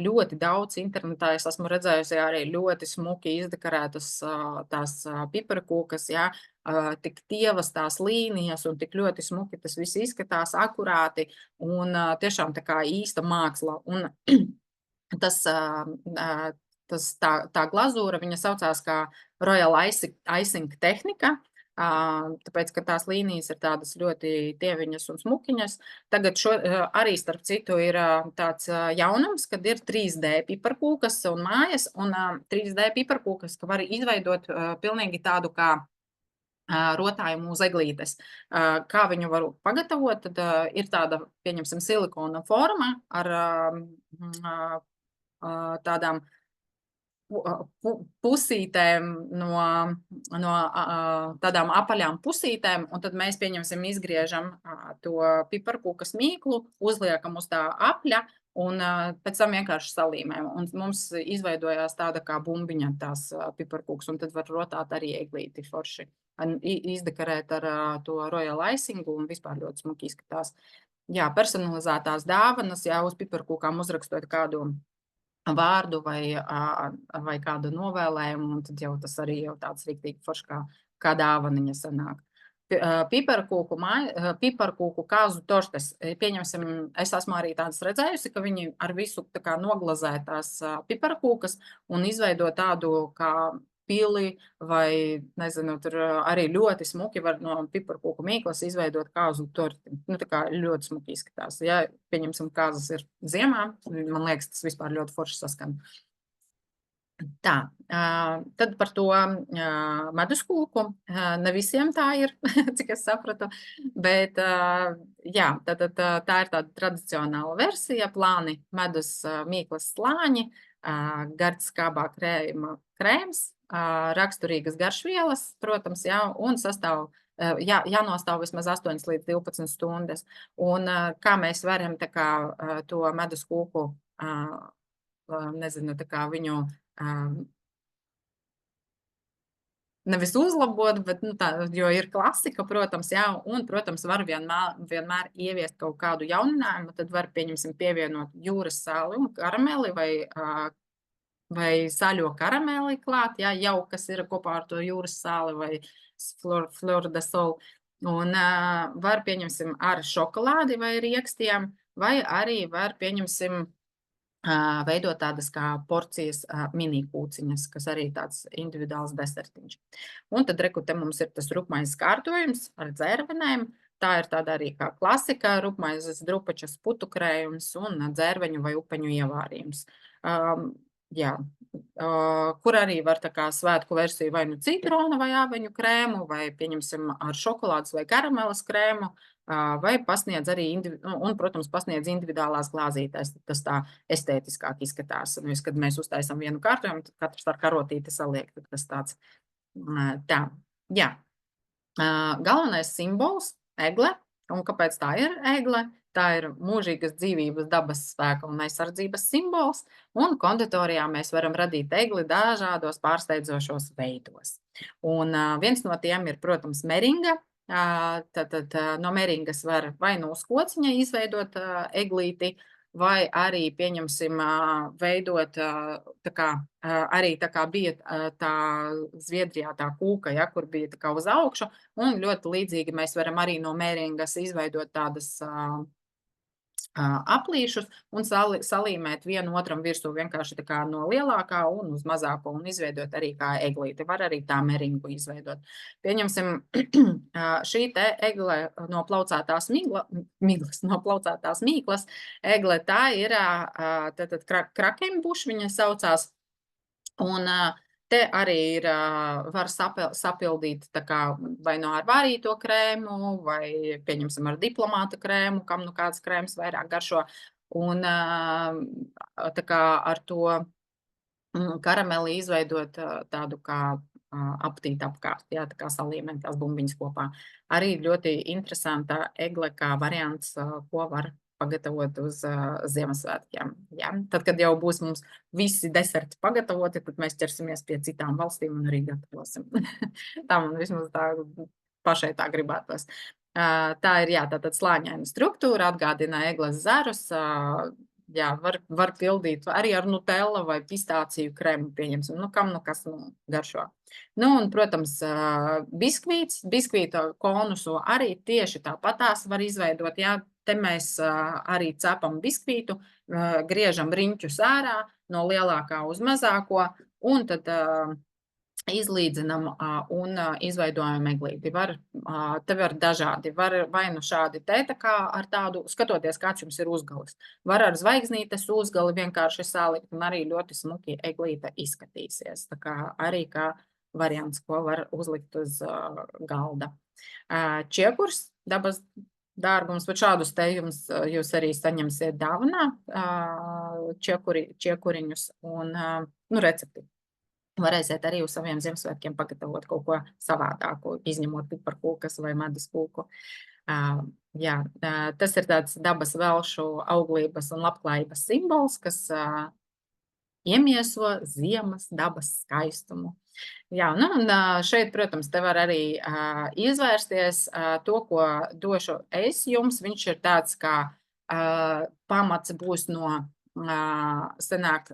Ļoti daudz internetā es esmu redzējusi arī ļoti smuki izdekorētas tās piparkūkas, jā, tik tievas tās līnijas un tik ļoti smuki tas viss izskatās akurāti un tiešām tā kā īsta māksla. Un tā glazūra, viņa saucās kā Royal Icing tehnika, tāpēc, ka tās līnijas ir tādas ļoti tieviņas un smukiņas. Tagad arī starp citu ir tāds jaunums, kad ir 3D piparkūkas un mājas, un 3D piparkūkas, ka var izveidot pilnīgi tādu kā rotājumu uz eglītes. Kā viņu var pagatavot, tad ir tāda, pieņemsim, silikona forma ar tādām pusītēm no tādām apaļām pusītēm, un tad mēs, pieņemsim, izgriežam to piparkūkas mīklu, uzliekam uz tā apļa, un pēc tam vienkārši salīmējam. Un mums izveidojās tāda kā bumbiņa tās piparkūkas, un tad var rotāt arī eglīti forši. Izdekorēt ar to Royal Icingu, un vispār ļoti smuki izskatās. Jā, personalizētās dāvanas, jā, uz piparkūkām uzrakstot kādu vārdu vai kādu novēlējumu, un tad jau tas arī jau tāds riktīgi forši kā dāvaniņa sanāk. Piparkūku kāzu tortes, pieņemsim, es esmu arī tādas redzējusi, ka viņi ar visu tā kā noglazē tās piparkūkas un izveido tādu kā pili vai, nezinu, tur arī ļoti smuki var no piparkūku mīklas izveidot kāzu torti. Nu, tā kā ļoti smuki izskatās. Ja, pieņemsim, kāzas ir ziemā, man liekas, tas vispār ļoti forši saskan. Tā, tad par to meduskūku. Ne visiem tā ir, cik es sapratu, bet jā, tā ir tāda tradicionāla versija, plāni medus mīklas slāņi, gards skābā krējuma krēms, raksturīgas garšvielas, protams, jā, un sastāv jānostāv vismaz 8 līdz 12 stundas. Un kā mēs varam tā kā to medus kūku, nezinu, tā kā viņu nevis uzlabot, bet, nu, tā, jo ir klasika, protams, jā, un, protams, var vienmēr ieviest kaut kādu jauninājumu, tad var, pieņemsim, pievienot jūras sāli un karameli vai saļo karameli klāt, jā, jau kas ir kopā ar to jūras sāli vai fleur de sol. Un var, pieņemsim, ar šokolādi vai riekstiem, vai arī var, pieņemsim, veidot tādas kā porcijas mini kūciņas, kas arī tāds individuāls desertiņš. Un tad, reku, te mums ir tas rupmaizes kārtojums ar dzērvenēm. Tā ir tāda arī kā klasika, rupmaizes drupačas putu krējums un dzērveņu vai upeņu ievārījums. Jā, kur arī var tā kā svētku versiju vai nu citrona vai āveņu krēmu, vai pieņemsim ar šokolādes vai karamelas krēmu, vai pasniedz arī, un, protams, pasniedz individuālās glāzītēs, tas tā estētiskāk izskatās. Un, kad mēs uztaisam vienu kārtojumu, tad katrs ar karotīti saliek, tad tas tāds tā. Jā. Galvenais simbols - egle. Un kāpēc tā ir egle? Tā ir mūžīgas dzīvības, dabas spēka un aizsardzības simbols, un konditorijā mēs varam radīt egli dažādos pārsteidzošos veidos. Un viens no tiem ir, protams, meringa. Tad no meringas var vai no uz kociņa izveidot eglīti, vai arī, pieņemsim, veidot tā kā, arī tā kā bija tā Zviedrijā tā kūka, ja, kur bija tā kā uz augšu, un ļoti līdzīgi mēs varam arī no meringas izveidot tādas aplīšus un salīmēt vienu otram virsū vienkārši tā kā no lielākā un uz mazāko un izveidot arī kā eglīti. Var arī tā meringu izveidot. Pieņemsim, šī te egle no plaucētās mīklas egle, tā ir krakenbuš, viņa saucās, un te arī ir, var sapildīt tā kā vai no ar vārīto krēmu, vai, pieņemsim, ar diplomāta krēmu, kam nu kāds krēms vairāk garšo. Un tā kā ar to karameli izveidot tādu kā aptīt apkārt, jā, tā kā salīmēt tās bumbiņas kopā. Arī ļoti interesanta egle kā variants, ko var pagatavot uz Ziemassvētkiem. Ja? Tad, kad jau būs mums visi deserti pagatavoti, tad mēs ķersimies pie citām valstīm un arī gatavosim. Tā man vismaz tā pašai tā gribētos. Tā ir, jā, tātad slāņaina struktūra, atgādina egles zarus. Jā, var pildīt arī ar nutella vai pistāciju krēmu, pieņemsim. Nu, kam nu kas garšo. Nu, un, protams, biskvīta konusu arī tieši tāpatās var izveidot, jā. Te mēs arī cepam biskvītu, griežam riņķus ārā no lielākā uz mazāko, un tad izlīdzinam un izveidojam eglīti. Te var dažādi, vai nu šādi te, tā kā ar tādu, skatoties, kāds jums ir uzgalis. Var ar zvaigznītes uzgali vienkārši salikt, un arī ļoti smuki eglīte izskatīsies. Tā kā arī kā variants, ko var uzlikt uz galda. Čiekurs, dabas dārgums, bet šādus te jūs arī saņemsiet dāvanā, čiekuriņus un recepti. Varēsiet arī uz saviem Ziemassvētkiem pagatavot kaut ko savādāku, izņemot piparkūkas vai medus kūku. Jā, tas ir tāds dabas velšu auglības un labklājības simbols, kas iemieso ziemas dabas skaistumu. Jā, nu, un šeit, protams, te var arī izvērsties to, ko došu es jums. Viņš ir tāds, kā pamats būs no senāk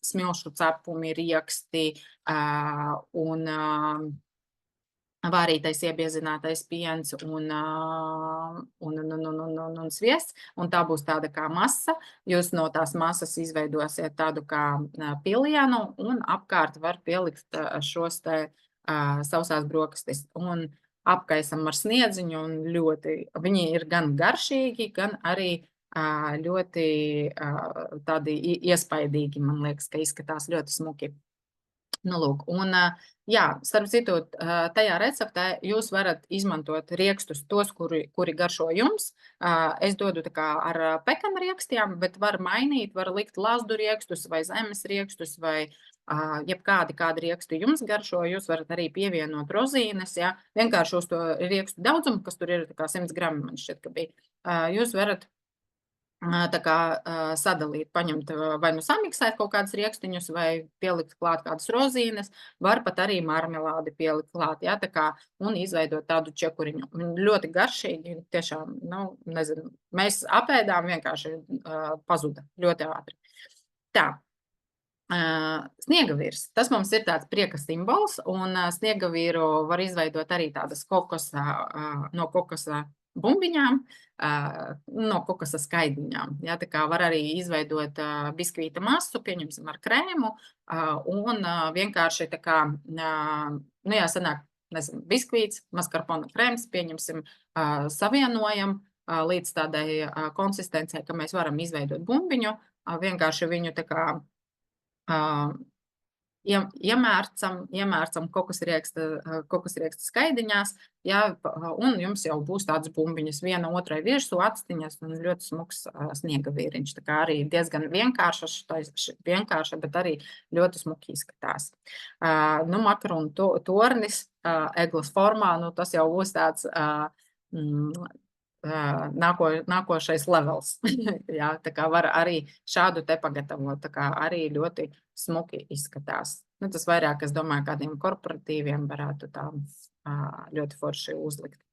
smilšu cepumi, rieksti un vārītais iebiezinātais piens un sviests, un tā būs tāda kā masa. Jūs no tās masas izveidosiet tādu kā pilienu, un apkārt var pielikt šos te sausās brokastis. Un apkaisam ar sniedziņu, un viņi ir gan garšīgi, gan arī ļoti tādi iespaidīgi, man liekas, ka izskatās ļoti smuki. Nu, lūk, un jā, starp citu, tajā receptē jūs varat izmantot riekstus, tos, kuri garšo jums. Es dodu tā kā ar pekana riekstiem, bet var mainīt, var likt lazdu riekstus vai zemes riekstus vai kādi rieksti jums garšo, jūs varat arī pievienot rozīnes, ja, vienkārši uz to riekstu daudzumu, kas tur ir tā kā 100 grami, man šķiet, ka bija, jūs varat tā kā sadalīt, paņemt vai nu samiksēt kaut kādus riekstiņus, vai pielikt klāt kādas rozīnes, var pat arī marmelādi pielikt klāt, ja, tā kā, un izveidot tādu čekuriņu. Ļoti garšīgi, tiešām, nu, nezinu, mēs apēdām vienkārši pazuda ļoti ātri. Tā. Sniegavīrs. Tas mums ir tāds prieka simbols, un sniegavīru var izveidot arī tādas no kokosa bumbiņām, no kokosa skaidiņām. Ja, tā kā var arī izveidot biskvīta masu, pieņemsim ar krēmu, un vienkārši tā kā, nu jā, sanāk, nezinu, biskvīts, maskarpone krēms, pieņemsim, savienojam līdz tādai konsistencei, ka mēs varam izveidot bumbiņu, vienkārši viņu tā kā iemērcam kokosrieksta skaidiņās, ja, un jums jau būs tādas bumbiņas viena otrai virsū atstiņas un ļoti smuks sniegavīriņš. Tā kā arī diezgan vienkārša, bet arī ļoti smuki izskatās. Nu, makaronu tornis eglas formā, nu, tas jau būs tāds nākošais levels. Jā, tā kā var arī šādu te pagatavot, tā kā arī ļoti smuki izskatās. Nu, tas vairāk, es domāju, kādiem korporatīviem varētu tā ļoti forši uzlikt.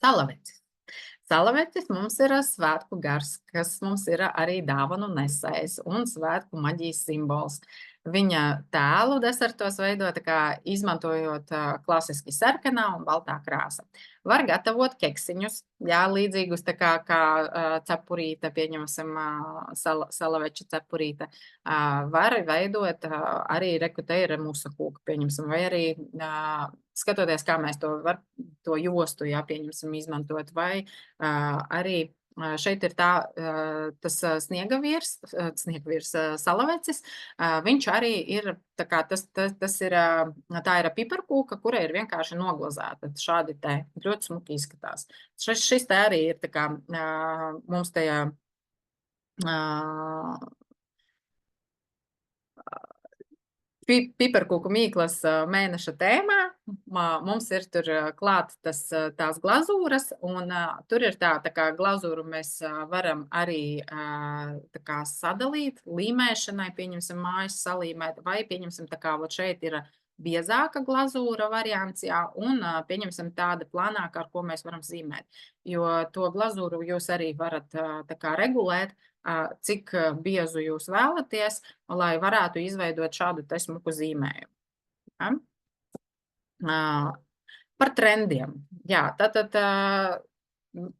Salavecis. Salavecis mums ir svētku gars, kas mums ir arī dāvanu nesējs un svētku maģijas simbols. Viņa tēlu desertos veido tā kā izmantojot klasiski sarkanā un baltā krāsa. Var gatavot keksiņus, jā, līdzīgus tā kā cepurīte, pieņemsim salaveča cepurīte. Var veidot arī te ir musa kūka, pieņemsim, vai arī skatoties, kā mēs to jostu, jā, pieņemsim, izmantot, vai arī šeit ir tas sniegavīrs, salavecis, viņš arī ir, tā kā tā ir piparkūka, kura ir vienkārši noglazēta, šādi te, ļoti smuki izskatās. Šis te arī ir tā kā mums tajā piparkūku mīklas mēneša tēmā. Mums ir tur klāt tās glazūras, un tur ir tā kā glazūru mēs varam arī tā kā sadalīt līmēšanai, pieņemsim mājas salīmēt, vai pieņemsim tā kā šeit ir biezāka glazūra variants, jā, un pieņemsim tāda plānāka, ar ko mēs varam zīmēt. Jo to glazūru jūs arī varat tā kā regulēt, cik biezu jūs vēlaties, lai varētu izveidot šādu te smuku zīmējumu. Ja? Par trendiem. Jā, tātad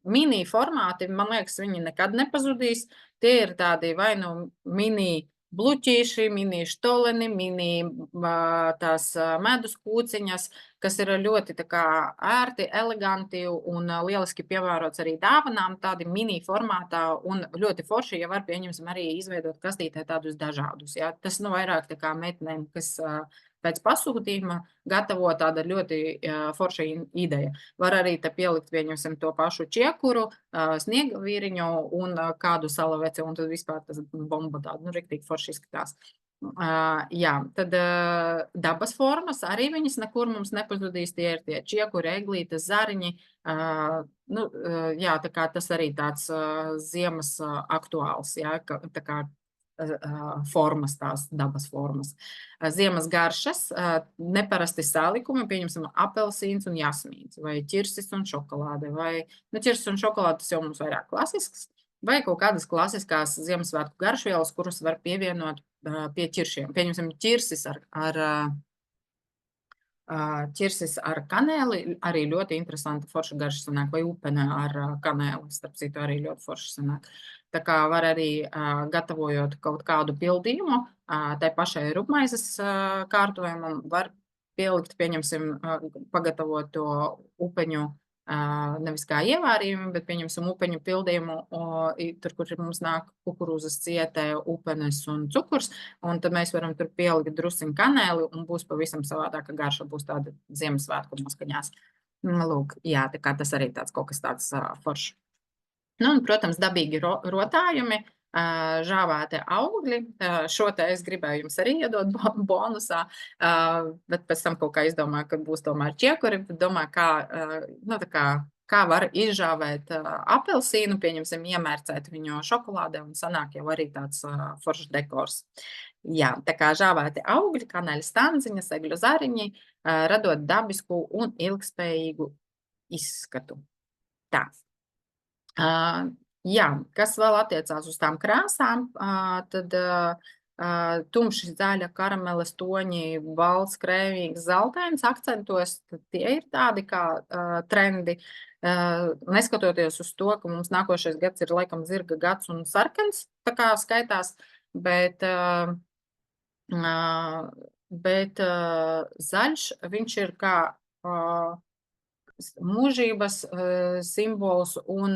mini formāti, man liekas, viņi nekad nepazudīs. Tie ir tādi vai nu mini bluķīši, mini štoleni, mini tās medus kūciņas, kas ir ļoti tā kā ērti, eleganti un lieliski piemērots arī dāvanām, tādi mini formātā un ļoti forši, ja var, pieņemsim, arī izveidot kastītē tādus dažādus. Ja? Tas nu vairāk tā kā meitenēm, kas pēc pasūtījuma gatavo tāda ļoti forša ideja. Var arī te pielikt, pieņemsim, to pašu čiekuru, sniegavīriņu un kādu salaveci, un tad vispār tas bomba tāda, nu, riktīgi forši izskatās. Jā, tad dabas formas arī viņas nekur mums nepazudīs, tie ir tie čiekuri, eglītes, zariņi, nu, jā, tā kā tas arī tāds ziemas aktuāls, jā, tā kā formas, tās dabas formas. Ziemas garšas, neparasti salikumi, pieņemsim apelsīns un jasmīns, vai ķirsis un šokolāde, vai, nu, ķirsis un šokolāde tas jau mums vairāk klasisks, vai kaut kādas klasiskās Ziemassvētku garšvielas, kuras var pievienot pie ķiršiem. Pieņemsim, ķirsis ar kanēli, arī ļoti interesanta forša garša sanāk, vai upene ar kanēli, starp citu arī ļoti forša sanāk. Tā kā var arī gatavojot kaut kādu pildījumu, tai pašai rupmaizes kārtojumam var pielikt, pieņemsim, pagatavot to upeņu, nevis kā ievārījumu, bet pieņemsim upeņu pildījumu, tur, kur mums nāk kukurūzas cietē, upenes un cukurs, un tad mēs varam tur pielikt drusiņu kanēli, un būs pavisam savādāka garša, būs tāda Ziemassvētku noskaņās. Lūk, jā, tā kā tas arī tāds kaut kas tāds foršs. Nu, un, protams, dabīgi rotājumi, žāvēti augļi. Šo te es gribēju jums arī iedot bonusā, bet pēc tam kaut kā izdomāju, ka būs tomēr čiekuri. Domāju, kā var izžāvēt apelsīnu, pieņemsim, iemērcēt viņu šokolādē un sanāk jau arī tāds foršs dekors. Jā, tā kā žāvēti augļi, kaneļa stanziņas, egļu zariņi, radot dabisku un ilgspējīgu izskatu. Tā. Jā, kas vēl attiecās uz tām krāsām, tad tumši zaļa, karameles toņi, balts, krēmīgs, zeltains akcentos, tad tie ir tādi kā trendi. Neskatoties uz to, ka mums nākošais gads ir laikam zirga gads un sarkans, tā kā skaitās, bet zaļš, viņš ir kā mūžības simbols un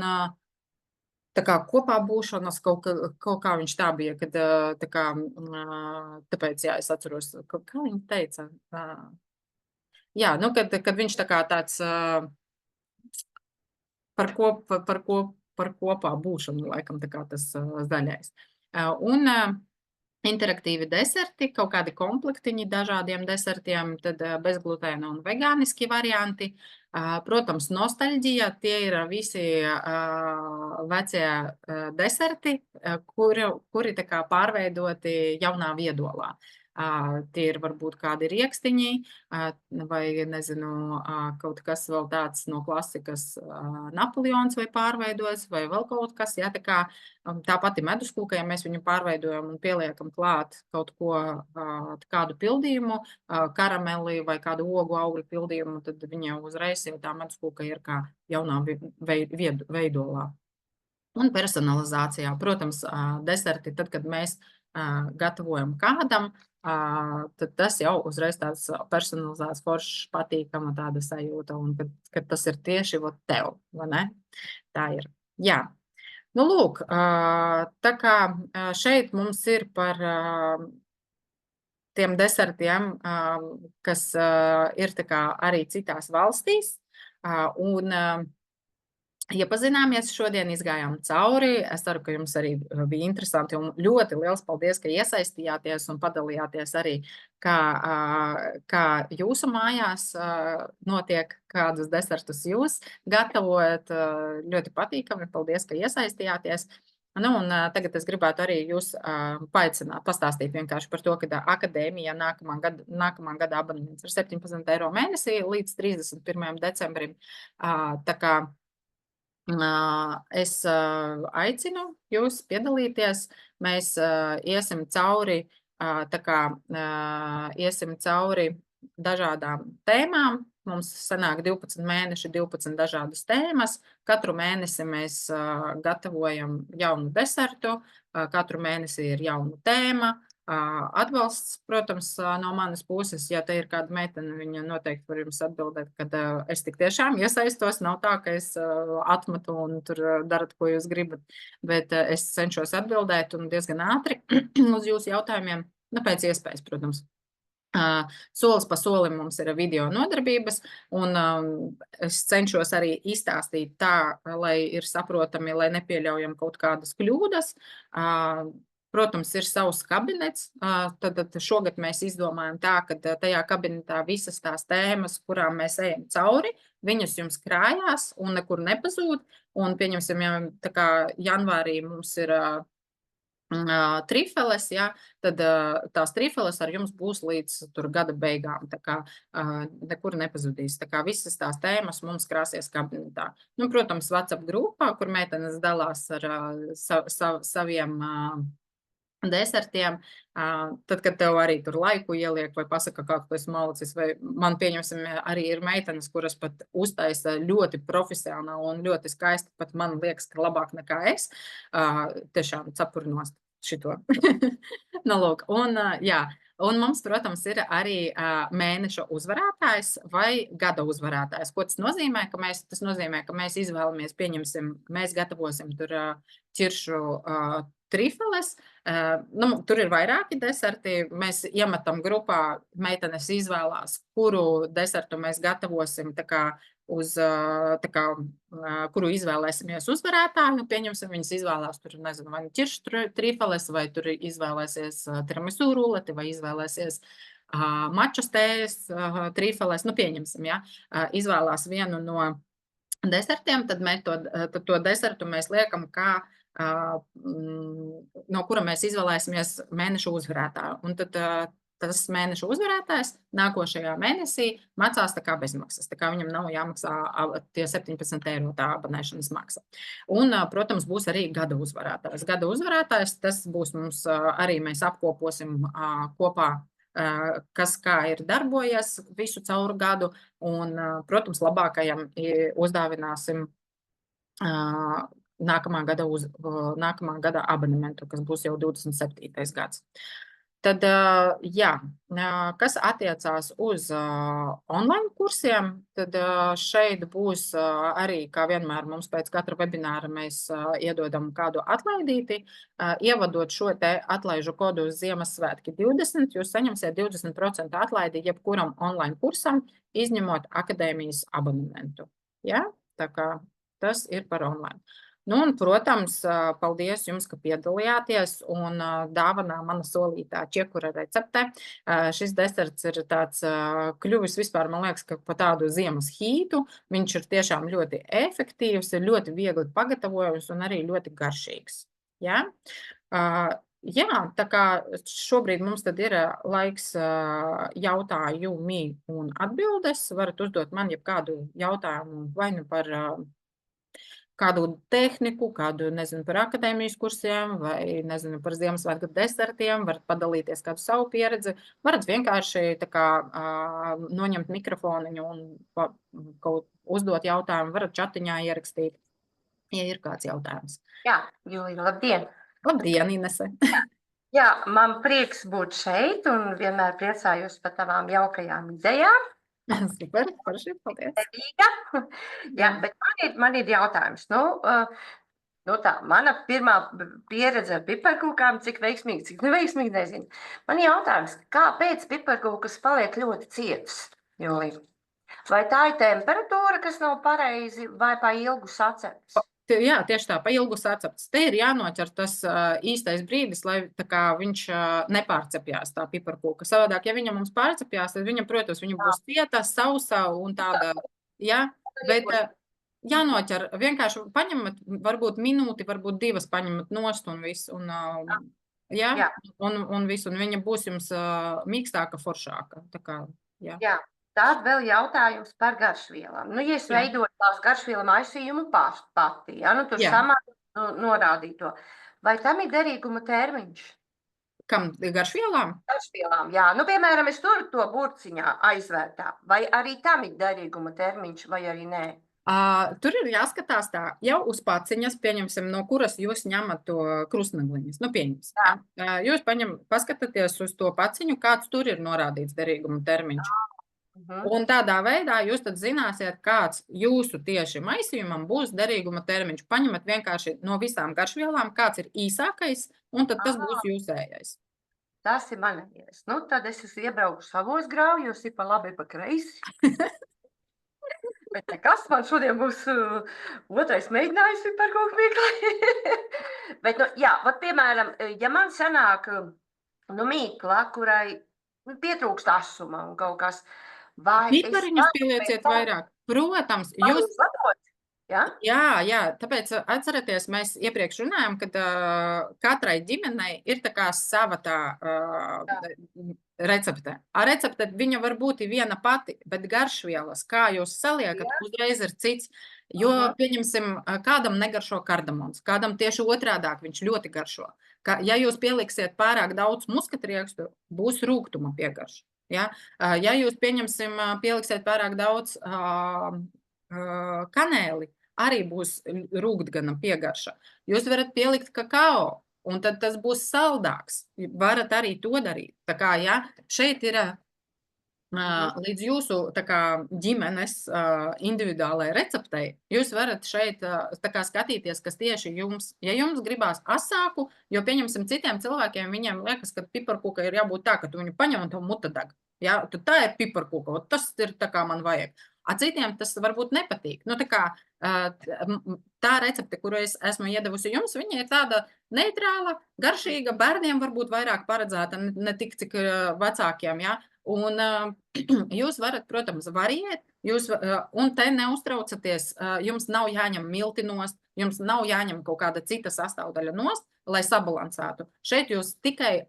tā kā kopā būšanas kaut kā viņš tā bija, kad tā kā, tāpēc, jā, es atceros, kā viņa teica, jā, nu, kad viņš tā kā tāds par kopā būšanu, laikam, tā kā tas zaļais. Un interaktīvi deserti, kaut kādi komplektiņi dažādiem desertiem, tad bezglutēna un vegāniski varianti. Protams, nostalģija, tie ir visi vecie deserti, kuri tā kā pārveidoti jaunā viedolā. Tie ir varbūt kādi riekstiņi vai, nezinu, kaut kas vēl tāds no klasikas Napoleons vai pārveidojas, vai vēl kaut kas, jā, tā kā tā pati meduskūka, ja mēs viņu pārveidojam un pieliekam klāt kaut ko, kādu pildījumu, karameli vai kādu ogu augļu pildījumu, tad viņa uzreiz jau tā meduskūka ir kā jaunā veidolā. Un personalizācijā, protams, deserti, tad, kad mēs gatavojam kādam, tad tas jau uzreiz tāds personalizēts, foršs, patīkama tāda sajūta, un kad tas ir tieši tev, vai ne? Tā ir. Jā. Nu, lūk, tā kā šeit mums ir par tiem desertiem, kas ir tā kā arī citās valstīs, un iepazināmies šodien, izgājām cauri. Es ceru, ka jums arī bija interesanti un ļoti liels paldies, ka iesaistījāties un padalījāties arī, kā jūsu mājās notiek, kādus desertus jūs gatavojat. Ļoti patīkami, paldies, ka iesaistījāties. Nu, un tagad es gribētu arī jūs paaicināt, pastāstīt vienkārši par to, ka akadēmija nākamā gada abonements ir 17 eiro mēnesī līdz 31. decembrim. Tā kā es aicinu jūs piedalīties, mēs iesim cauri, iesim cauri dažādām tēmām. Mums sanāk 12 mēneši, 12 dažādas tēmas. Katru mēnesi mēs gatavojam jaunu desertu, katru mēnesi ir jauna tēma. Atbalsts, protams, no manas puses, ja te ir kāda meitene, viņa noteikti var jums atbildēt, kad es tik tiešām iesaistos, nav tā, ka es atmetu un tur darat, ko jūs gribat, bet es cenšos atbildēt un diezgan ātri uz jūsu jautājumiem, nu, pēc iespējas, protams. Solis pa solim mums ir video nodarbības, un es cenšos arī izstāstīt tā, lai ir saprotami, lai nepieļaujam kaut kādas kļūdas. Protams, ir savs kabinets, tad šogad mēs izdomājam tā, ka tajā kabinetā visas tās tēmas, kurām mēs ejam cauri, viņas jums krājās un nekur nepazūd, un pieņemsim, ja tā kā janvārī mums ir trifeles, jā, tad tās trifeles ar jums būs līdz gada beigām, tā kā nekur nepazudīs. Tā kā visas tās tēmas mums krāsies kabinetā. Nu, protams, WhatsApp grupā, kur meitenes dalās ar saviem desertiem, tad, kad tev arī tur laiku ieliek vai pasaka, kā tu esi malicis, vai man pieņemsim arī ir meitenes, kuras pat uztaisa ļoti profesionāli un ļoti skaisti, pat man liekas, ka labāk nekā es, tiešām cepurinost šito. Nu, lūk, un jā, un mums, protams, ir arī mēneša uzvarētājs vai gada uzvarētājs. Ko tas nozīmē? Tas nozīmē, ka mēs izvēlamies, pieņemsim, mēs gatavosim tur ķiršu trifeles. Tur ir vairāki deserti. Mēs iemetam grupā, meitenes izvēlās, kuru desertu mēs gatavosim kuru izvēlēsimies uzvarētāju. Pieņemsim, viņas izvēlās tur, nezinu, vai ķiršu trifeles, vai tur izvēlēsies tiramisu ruleti, vai izvēlēsies mačas tējas trifeles. Pieņemsim, ja, izvēlās vienu no desertiem, tad to desertu mēs liekam no kura mēs izvēlēsimies mēneša uzvarētāju. Un tad tas mēneša uzvarētājs nākošajā mēnesī maksās tā kā bezmaksas. Tā kā viņam nav jāmaksā tie 17 eiro tā abonēšanas maksa. Un, protams, būs arī gada uzvarētājs. Gada uzvarētājs, tas būs mums arī mēs apkoposim kopā, kas kā ir darbojies visu cauru gadu, un, protams, labākajam uzdāvināsim nākamā gada abonementu, kas būs jau 27. gads. Tad, jā, kas attiecās uz online kursiem, tad šeit būs arī, kā vienmēr, mums pēc katra webināra mēs iedodam kādu atlaidīti. Ievadot šo te atlaižu kodu uz Ziemassvētki 20, jūs saņemsiet 20% atlaidi jebkuram online kursam, izņemot akadēmijas abonementu. Ja? Tā kā tas ir par online. Un, protams, paldies jums, ka piedalījāties, un dāvanā mana solītā čiekura recepte. Šis deserts ir tāds kļuvis vispār, man liekas, ka pa tādu ziemas hītu. Viņš ir tiešām ļoti efektīvs, ir ļoti viegli pagatavojums un arī ļoti garšīgs. Ja? Jā, tā kā šobrīd mums tad ir laiks jautājumi un atbildes. Varat uzdot man jebkādu jautājumu vai nu par kādu tehniku, kādu, nezinu, par akadēmijas kursiem vai, nezinu, par Ziemassvētku desertiem, varat padalīties kādu savu pieredzi, varat vienkārši tā kā noņemt mikrofoniņu un kaut uzdot jautājumu, varat čatiņā ierakstīt, ja ir kāds jautājums. Jā, Julija, labdien! Labdien, Inese! Jā, man prieks būt šeit un vienmēr priecājos par tavām jaukajām idejām. Super, parši, paldies. Jā, bet man ir jautājums. Tā, mana pirmā pieredze ar piparkūkām, cik veiksmīgi, cik neveiksmīgi, nezinu. Man ir jautājums, kāpēc piparkūkas paliek ļoti cietas, Julija? Vai tā ir temperatūra, kas nav pareizi, vai pa ilgu sacepts? Jā, tieši tā, pa ilgu sacepts. Te ir jānoķer tas īstais brīdis, lai tā kā viņš nepārcepjās tā piparkūka. Savādāk, ja viņa mums pārcepjās, tad viņa, protams, viņa būs cieta, sausa un tāda, jā, bet jānoķer, vienkārši paņemat, varbūt minūti, varbūt 2 paņemat nost un visu, un, jā, un visu, un viņa būs jums mīkstāka, foršāka, tā kā, jā. Jā. Tad vēl jautājums par garšvielām. Ja es veidoju tās garšvielu maisījumu pati, ja, tur samāru norādīto, vai tam ir derīguma termiņš? Kam? Garšvielām? Garšvielām, jā. Piemēram, es turu to burciņā aizvērtā, vai arī tam ir derīguma termiņš, vai arī nē? Tur ir jāskatās tā, jau uz paciņas, pieņemsim, no kuras jūs ņemat to krustnagliņas. Pieņemsim. Jūs paskatāties uz to paciņu, kāds tur ir norādīts derīguma termiņš. Un tādā veidā jūs tad zināsiet, kāds jūsu tieši maisījumam būs derīguma termiņš. Paņemat vienkārši no visām garšvielām, kāds ir īsākais, un tad tas būs jūsējais. Tas ir manējais. Tad es iebrauku savos grāvjos, ir pa labi, pa kreisi. Bet kas man šodien būs otrais mēģinājums par kaut mīklai? Bet, jā, piemēram, ja man sanāk mīkla, kurai pietrūkst asuma un kaut kas, Pipariņus pielieciet vairāk. Protams, jūs... Jā, tāpēc atcerieties, mēs iepriekš runājām, ka katrai ģimenei ir tā kā sava tā recepte. Recepte viņa var būt viena pati, bet garšvielas, kā jūs saliekat, uzreiz ir cits. Jo, pieņemsim, kādam negaršo kardamons, kādam tieši otrādāk viņš ļoti garšo. Ja jūs pieliksiet pārāk daudz muskatriekstu, būs rūgtuma piegarša. Ja jūs, pieņemsim, pieliksiet pārāk daudz kanēli, arī būs rūgtgana piegarša. Jūs varat pielikt kakao, un tad tas būs saldāks. Varat arī to darīt. Tā kā, šeit ir līdz jūsu tā kā ģimenes individuālajai receptei, jūs varat šeit tā kā skatīties, kas tieši jums, ja jums gribās asāku, jo pieņemsim citiem cilvēkiem, viņiem liekas, ka piparkūka ir jābūt tā, ka tu viņu paņem un tev muta deg. Ja? Tu tā ir piparkūka, tas ir tā kā man vajag. A citiem tas varbūt nepatīk. Nu, tā kā tā recepte, kuru es esmu iedevusi jums, viņa ir tāda neitrāla, garšīga, bērniem varbūt vairāk paredzēta, ne tik cik vecākiem, ja? Un jūs varat, protams, variēt, un te neuztraucaties, jums nav jāņem milti nost, jums nav jāņem kaut kāda cita sastāvdaļa nost, lai sabalansētu. Šeit jūs tikai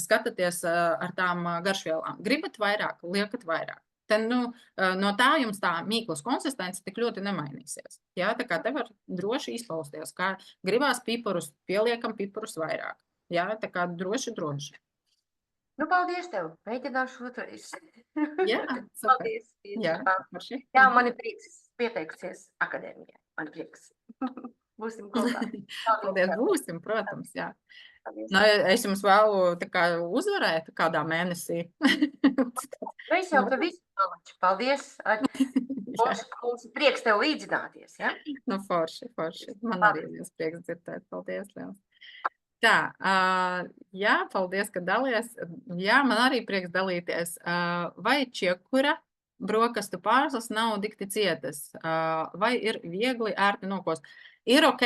skatāties ar tām garšvielām. Gribat vairāk, liekat vairāk. Te, no tā jums tā mīklas konsistence tik ļoti nemainīsies. Ja? Tā kā te var droši izpausties, kā gribās piparus, pieliekam piparus vairāk. Ja? Tā kā droši. Nu, paldies tev. Mēģināšu otrais. Jā, super. Paldies. Jā, Jā, man ir prieks pieteikusies akadēmijai. Man ir prieks. Būsim kopā. Paldies, būsim, protams, jā. Paldies. Nu, es jums vēlu tā kā uzvarēt kādā mēnesī. Es jau tu visu palaču. Paldies. Mums prieks tev līdzināties, ja? Nu, forši. Man arī ir prieks dzirdēt. Paldies, liels. Tā, jā, paldies, ka dalies. Jā, man arī prieks dalīties. Vai čiekura brokastu pārslas nav dikti cietas? Vai ir viegli ērti nokost? Ir ok,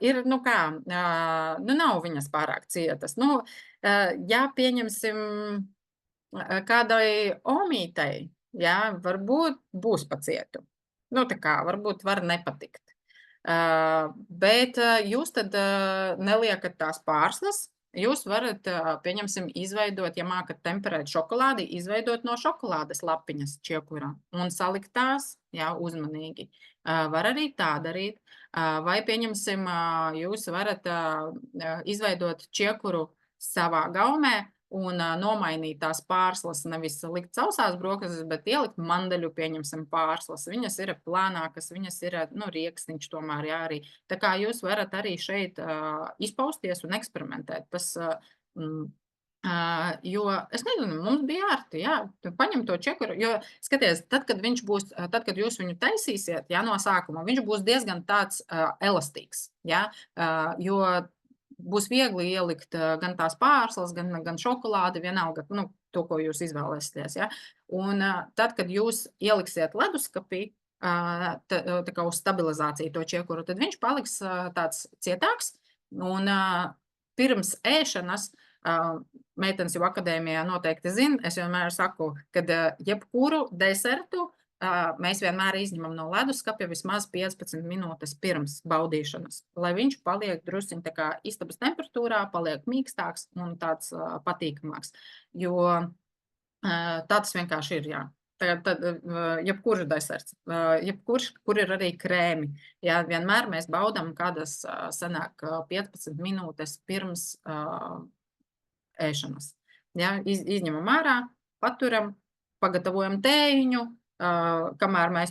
ir, nu kā, nu nav viņas pārāk cietas. Nu, ja pieņemsim kādai omītei, jā, varbūt būs pacietu. Nu, tā kā, varbūt var nepatikt. Bet jūs tad neliekat tās pārslas, jūs varat, pieņemsim, izveidot, ja mākat temperēt šokolādi, izveidot no šokolādes lapiņas čiekurā un salikt tās, jā, uzmanīgi. Var arī tā darīt. Vai, pieņemsim, jūs varat izveidot čiekuru savā gaumē un nomainīt tās pārslas, nevis likt sausās brokastis, bet ielikt mandeļu, pieņemsim, pārslas. Viņas ir plānākas, viņas ir, nu, rieksniņš tomēr, jā, arī. Tā kā jūs varat arī šeit izpausties un eksperimentēt. Tas, jo, es nezinu, mums bija ērti, jā, paņem to čekuru, jo, skaties, tad, kad jūs viņu taisīsiet, jā, no sākuma, viņš būs diezgan tāds elastīgs, jā, jo būs viegli ielikt gan tās pārslas, gan šokolādi, vienalga, nu, to, ko jūs izvēlēsieties, jā, un tad, kad jūs ieliksiet leduskapī, tā kā uz stabilizāciju to čekuru, tad viņš paliks tāds cietāks, un pirms ēšanas, meitenes jau akadēmijā noteikti zina, es vienmēr saku, kad jebkuru desertu mēs vienmēr izņemam no leduskapja vismaz 15 minūtes pirms baudīšanas, lai viņš paliek drusciņ tā kā istabas temperatūrā, paliek mīkstāks un tāds patīkamāks, jo tā tas vienkārši ir, jā. Tad jebkurš deserts, kur ir arī krēmi, jā, vienmēr mēs baudam kādas sanāk 15 minūtes pirms ēšanas. Ja, izņemam ārā, paturam, pagatavojam tējiņu, kamēr mēs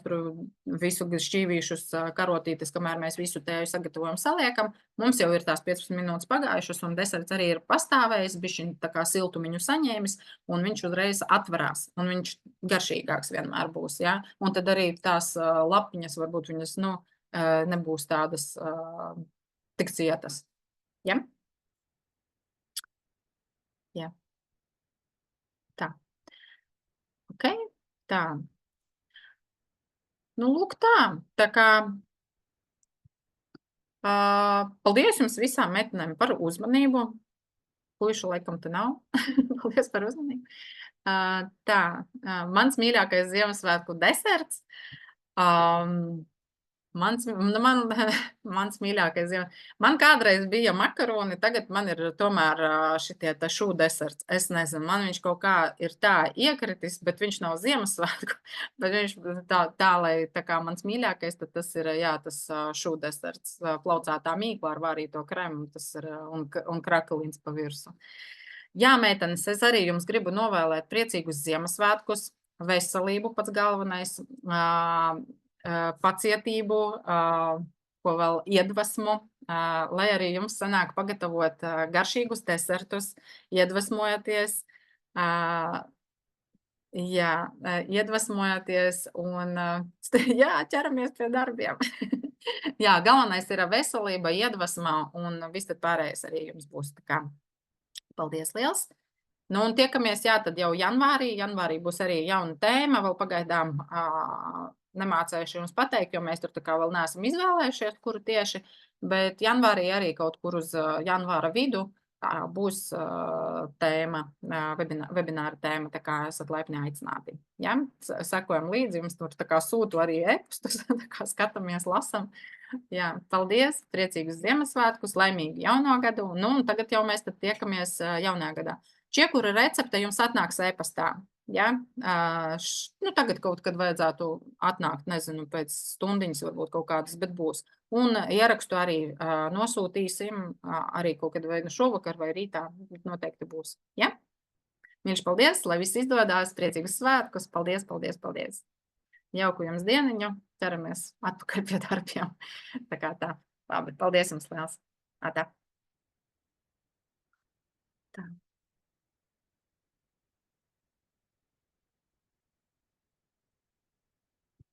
visu šķīvīšus, karotītes, kamēr mēs visu tēju sagatavojam, saliekam, mums jau ir tās 15 minūtes pagājušas, un deserts arī ir pastāvējis, bišķiņ tā kā siltumiņu saņēmis, un viņš uzreiz atvarās, un viņš garšīgāks vienmēr būs, ja? Un tad arī tās lapiņas, varbūt viņas, nu, nebūs tādas tik cietas. Ja? Jā. Tā. Ok, tā. Nu, lūk tā. Tā kā paldies jums visām meitenēm par uzmanību. Puišu laikam te nav. Paldies par uzmanību. Tā, mans mīļākais Ziemassvētku deserts. Mans mīļākais man kādreiz bija makaroni, tagad man ir tomēr šitie tašu deserts. Es nezinu, man viņš kaut kā ir tā iekritis, bet viņš nav Ziemassvētku, bet viņš tā, lai tā kā mans mīļākais, tad tas ir, jā, tas šu deserts, plaucētā mīkla ar vārīto kremu, tas ir, un krakalīns pa virsu. Jā, meitenes, es arī jums gribu novēlēt priecīgus Ziemassvētkus, veselību pats galvenais, pacietību, ko vēl iedvesmu, lai arī jums sanāk pagatavot garšīgus desertus, iedvesmojoties, Jā, iedvesmojoties un jā, ķeramies pie darbiem. Jā, galvenais ir veselība, iedvesma un viss tad pārējais arī jums būs. Tā kā paldies liels! Nu, un tiekamies, jā, tad jau janvārī. Janvārī būs arī jauna tēma, vēl pagaidām nemācējuši jums pateikt, jo mēs tur tā kā vēl neesam izvēlējušies, kuru tieši, bet janvārī arī kaut kur uz janvāra vidu būs tēma, webināra tēma, tā kā esat laipni aicināti. Ja? Sekojam līdzi, jums tur tā kā sūtu arī e-pastus, tā kā skatāmies, lasam. Jā, paldies, priecīgus Ziemassvētkus, laimīgu jauno gadu, nu, un tagad jau mēs tad tiekamies jaunajā gadā. Čiekura recepte jums atnāks e-pastā. Ja? Nu, tagad kaut kad vajadzētu atnākt, nezinu, pēc stundiņas varbūt kaut kādas, bet būs. Un ierakstu arī nosūtīsim arī kaut kad vai nu šovakar vai rītā, noteikti būs. Ja? Mīļš, paldies, lai viss izdodās, priecīgus svētkus, paldies, paldies, paldies. Jauku jums dieniņu, ķeramies atpakaļ pie darbiem. Tā kā tā. Labi, paldies jums liels. Tā.